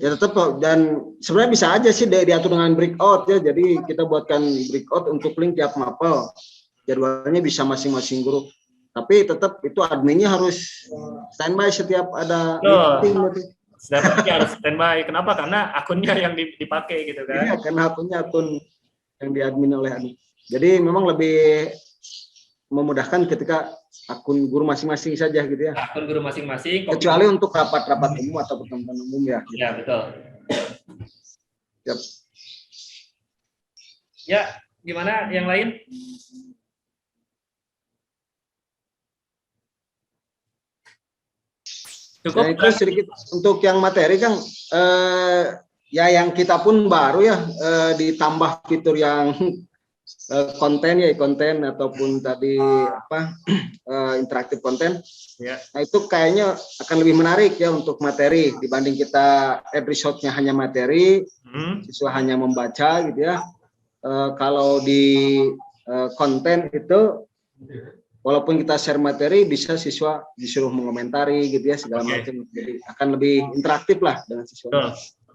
Ya tetap kok, dan sebenarnya bisa aja sih diatur dengan breakout ya. Jadi kita buatkan breakout untuk link tiap mapel. Jadwalnya bisa masing-masing guru. Tapi tetap itu adminnya harus standby setiap ada meeting. Setiap harus standby. Kenapa? Karena akunnya yang dipakai gitu kan. Iya, karena akun yang diadmin oleh admin. Jadi memang lebih memudahkan ketika akun guru masing-masing saja gitu ya. Akun guru masing-masing. Kecuali untuk rapat-rapat umum atau pertemuan umum ya. Gitu. Ya, betul. Yep. Ya, gimana yang lain? Cukup. Nah, itu sedikit untuk yang materi Kang, ya yang kita pun baru ya, ditambah fitur yang konten ataupun tadi interaktif konten. Ya. Nah itu kayaknya akan lebih menarik ya untuk materi dibanding kita episode-nya hanya materi, siswa hanya membaca gitu ya. Kalau di konten itu walaupun kita share materi, bisa siswa disuruh mengomentari gitu ya segala macam. Jadi akan lebih interaktif lah dengan siswa. Betul.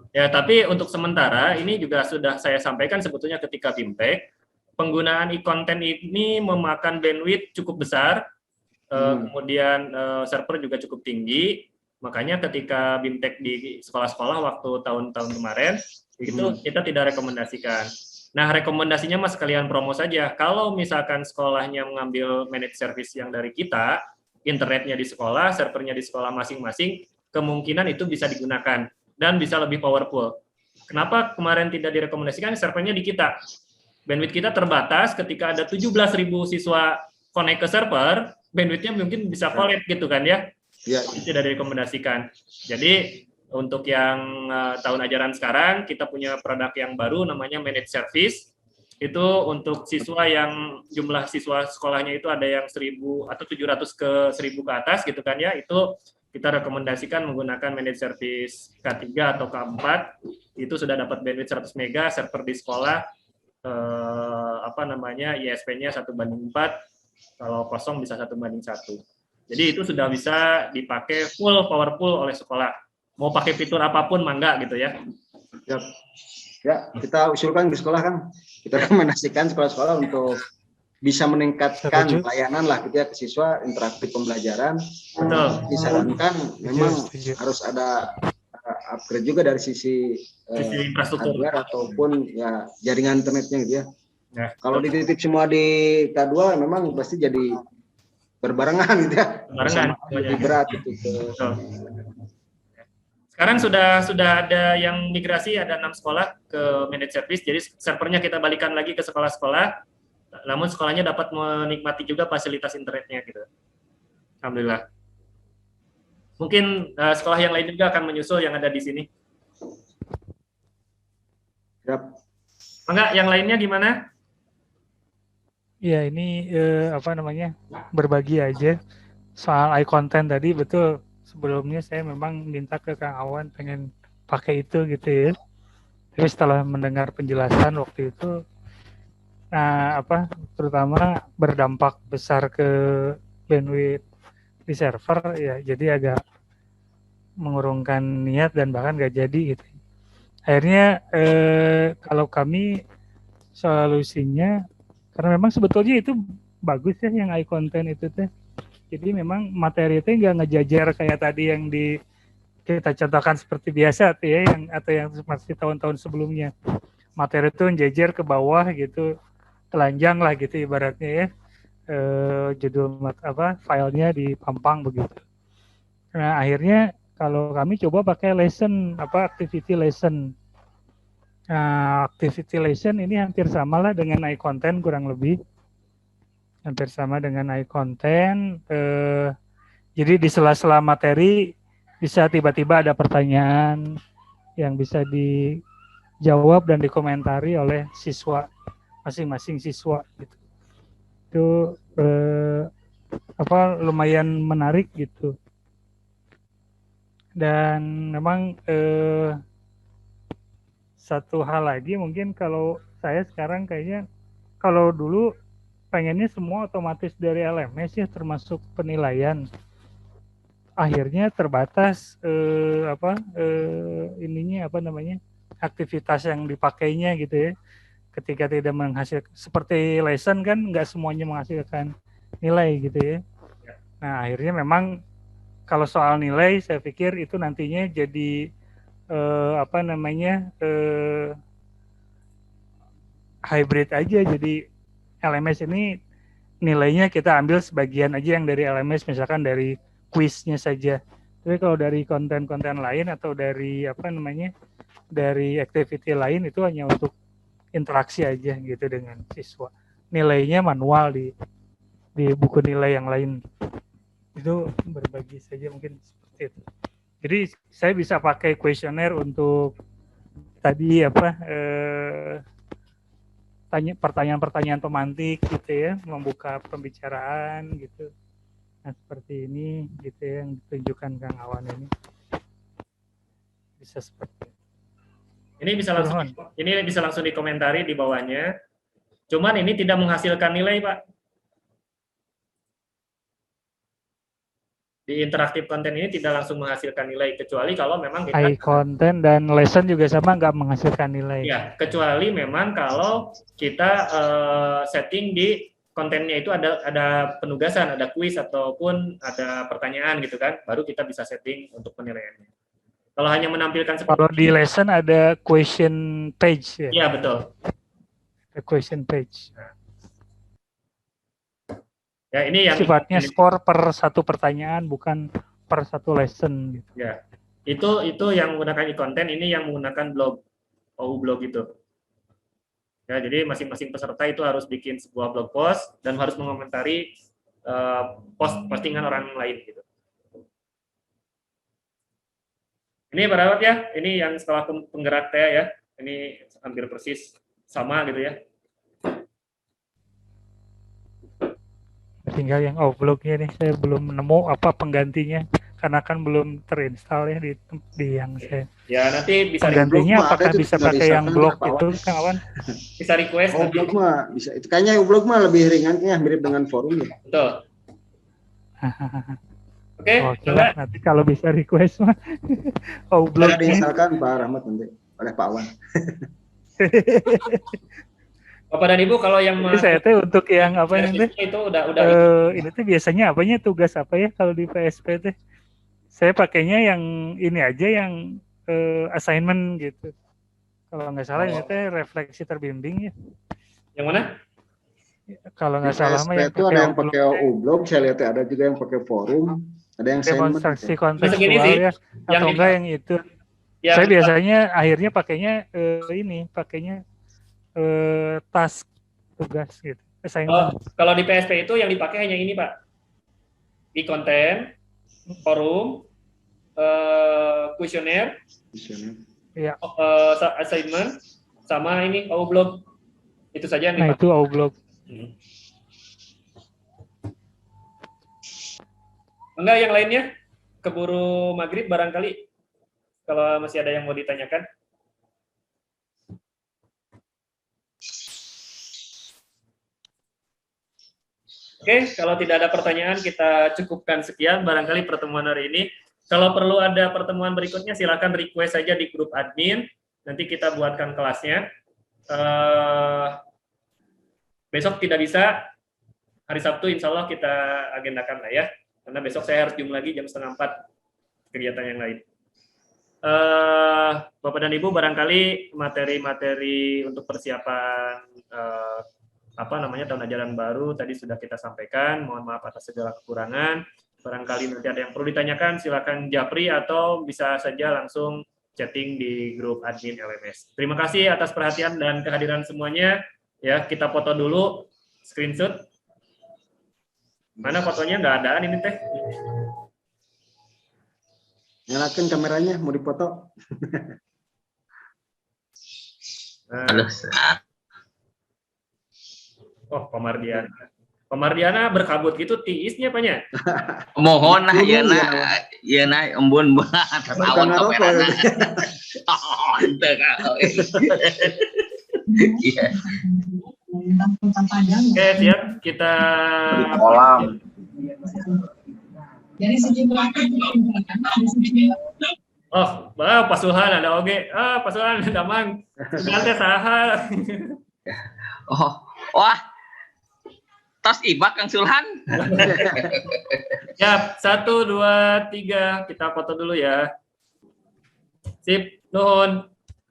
Ya, tapi untuk sementara ini juga sudah saya sampaikan sebetulnya ketika BIMTEK, penggunaan e-content ini memakan bandwidth cukup besar, kemudian server juga cukup tinggi. Makanya ketika BIMTEK di sekolah-sekolah waktu tahun-tahun kemarin itu kita tidak rekomendasikan. Nah, rekomendasinya mas sekalian promo saja. Kalau misalkan sekolahnya mengambil managed service yang dari kita, internetnya di sekolah, servernya di sekolah masing-masing, kemungkinan itu bisa digunakan dan bisa lebih powerful. Kenapa kemarin tidak direkomendasikan? Servernya di kita. Bandwidth kita terbatas ketika ada 17.000 siswa connect ke server, bandwidthnya mungkin bisa collapse gitu kan ya? Ya. Tidak direkomendasikan. Jadi untuk yang tahun ajaran sekarang, kita punya produk yang baru namanya Managed Service. Itu untuk siswa yang jumlah siswa sekolahnya itu ada yang 1.000 atau 700 ke 1.000 ke atas gitu kan ya. Itu kita rekomendasikan menggunakan Managed Service K3 atau K4. Itu sudah dapat bandwidth 100 MB, server di sekolah ISP-nya 1:4, kalau kosong bisa 1:1. Jadi itu sudah bisa dipakai full powerful oleh sekolah. Mau pakai fitur apapun mangga gitu ya. Ya, kita usulkan di sekolah kan, kita rekomendasikan sekolah-sekolah untuk bisa meningkatkan layanan lah gitu ya ke siswa, interaktif pembelajaran. Betul. Disarankan memang harus ada upgrade juga dari sisi infrastruktur hardware ataupun ya jaringan internetnya gitu ya. Kalau dititip semua di K2 memang pasti jadi berbarengan gitu ya. Lebih berat itu Sekarang sudah ada yang migrasi, ada 6 sekolah ke managed service, jadi servernya kita balikan lagi ke sekolah-sekolah, namun sekolahnya dapat menikmati juga fasilitas internetnya gitu. Alhamdulillah. Mungkin sekolah yang lain juga akan menyusul yang ada di sini. Enggak, yang lainnya gimana? Ya ini berbagi aja soal iContent tadi, betul. Sebelumnya saya memang minta ke Kang Awan pengen pakai itu gitu ya. Tapi setelah mendengar penjelasan waktu itu, terutama berdampak besar ke bandwidth di server ya, jadi agak mengurungkan niat dan bahkan nggak jadi gitu. Akhirnya kalau kami solusinya, karena memang sebetulnya itu bagus ya yang iContent itu teh. Jadi memang materi itu nggak ngejajar kayak tadi yang kita contohkan seperti biasa tuh ya, yang masih tahun-tahun sebelumnya. Materi itu ngejajar ke bawah gitu, telanjang lah gitu ibaratnya ya. Judul filenya dipampang begitu. Nah akhirnya kalau kami coba pakai lesson, activity lesson. Nah, activity lesson ini hampir sama lah dengan iContent kurang lebih. Hampir sama dengan iContent. Jadi di sela-sela materi bisa tiba-tiba ada pertanyaan yang bisa dijawab dan dikomentari oleh siswa, masing-masing siswa gitu. Itu lumayan menarik gitu. Dan memang satu hal lagi mungkin kalau saya sekarang kayaknya kalau dulu pengennya semua otomatis dari LMS ya termasuk penilaian. Akhirnya terbatas aktivitas yang dipakainya gitu ya. Ketika tidak menghasilkan seperti lesson kan nggak semuanya menghasilkan nilai gitu ya. Nah, akhirnya memang kalau soal nilai saya pikir itu nantinya jadi hybrid aja. Jadi LMS ini nilainya kita ambil sebagian aja yang dari LMS, misalkan dari kuisnya saja. Tapi kalau dari konten-konten lain atau dari dari activity lain itu hanya untuk interaksi aja gitu dengan siswa. Nilainya manual di buku nilai yang lain. Itu berbagi saja mungkin seperti itu. Jadi saya bisa pakai kuesioner untuk tadi pertanyaan-pertanyaan pemantik gitu ya, membuka pembicaraan gitu. Nah, seperti ini gitu ya, yang ditunjukkan Kang Awan ini. Bisa seperti itu. Ini bisa langsung dikomentari di bawahnya. Cuman ini tidak menghasilkan nilai, Pak. Di interaktif konten ini tidak langsung menghasilkan nilai, kecuali kalau memang kita konten dan lesson juga sama nggak menghasilkan nilai. Ya, kecuali memang kalau kita setting di kontennya itu ada penugasan, ada kuis ataupun ada pertanyaan gitu kan, baru kita bisa setting untuk penilaiannya. Kalau hanya menampilkan seperti kalau di lesson ada question page ya. Iya, betul. Ada question page. Ya, ini yang sifatnya skor per satu pertanyaan bukan per satu lesson gitu. Ya. Itu yang menggunakan e-content, ini yang menggunakan blog blog itu. Ya, jadi masing-masing peserta itu harus bikin sebuah blog post dan harus mengomentari postingan orang lain gitu. Ini berapa ya? Ini yang setelah penggerak teh ya. Ini hampir persis sama gitu ya. Tinggal yang blognya nih, saya belum nemu apa penggantinya karena kan belum terinstall ya di yang saya. Ya, nanti bisa penggantinya apakah bisa pakai yang blog itu, Kang Awan? Bisa request. Blog mah bisa. Itu kayaknya blog mah lebih ringan ya, mirip dengan forum ya. Betul. Oke, lah, nanti kalau bisa request mah. Blog misalkan Pak Rahmat nanti oleh Pak Awan. Bapak dan Ibu, kalau yang saya tuh untuk yang apa ini itu udah ini tuh biasanya apanya, tugas apa ya kalau di PSP teh? Saya pakainya yang ini aja, yang assignment gitu. Kalau nggak salah ini teh refleksi terbimbing ya. Yang mana? Kalau nggak salah mah yang itu ada yang pakai blog, saya lihat ada juga yang pakai forum, ada yang demonstrasi kontekstual ya, atau enggak yang itu. Ya, saya biasanya akhirnya pakainya task, tugas gitu. Kalau di PSP itu yang dipakai hanya ini, Pak. E-content, forum, kuesioner, ya. Assignment, sama ini blog. Itu saja yang dipakai. Nah, itu blog. Enggak, yang lainnya? Keburu maghrib barangkali. Kalau masih ada yang mau ditanyakan. Oke, kalau tidak ada pertanyaan, kita cukupkan sekian barangkali pertemuan hari ini. Kalau perlu ada pertemuan berikutnya, silakan request saja di grup admin. Nanti kita buatkan kelasnya. Besok tidak bisa, hari Sabtu insya Allah kita agendakan lah ya. Karena besok saya harus zoom lagi jam 3:30 kegiatan yang lain. Bapak dan Ibu, barangkali materi-materi untuk persiapan tahun ajaran baru tadi sudah kita sampaikan. Mohon maaf atas segala kekurangan. Barangkali nanti ada yang perlu ditanyakan, silakan japri atau bisa saja langsung chatting di grup admin LMS. Terima kasih atas perhatian dan kehadiran semuanya. Ya, kita foto dulu, screenshot. Mana fotonya? Nggak ada ini teh. Nyalakan kameranya, mau dipoto. Oh, Pamardiana berkabut gitu, tiisnya apanya? Mohon nah, ya na embun banget. Mantap kau. Iya. Oke, siap. Kita Kolam. Dari segi Oh, Pak Sulhan ada oge. Pak Sulhan ada mang. Sudah teh saha. Oh, wah. Tos ibak Kang Sulhan. Ya, 1, 2, 3. Kita foto dulu ya. Sip, nuhun.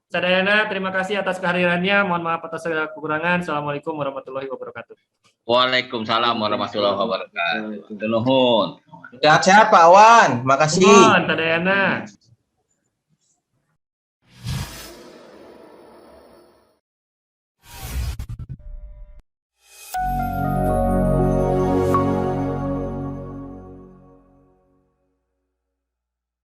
Sadayana, terima kasih atas kehadirannya. Mohon maaf atas segala kekurangan. Assalamualaikum warahmatullahi wabarakatuh. Waalaikumsalam warahmatullahi wabarakatuh. Nuhun. Sehat-sehat Pak Wan, makasih. Nuhun, Sadayana.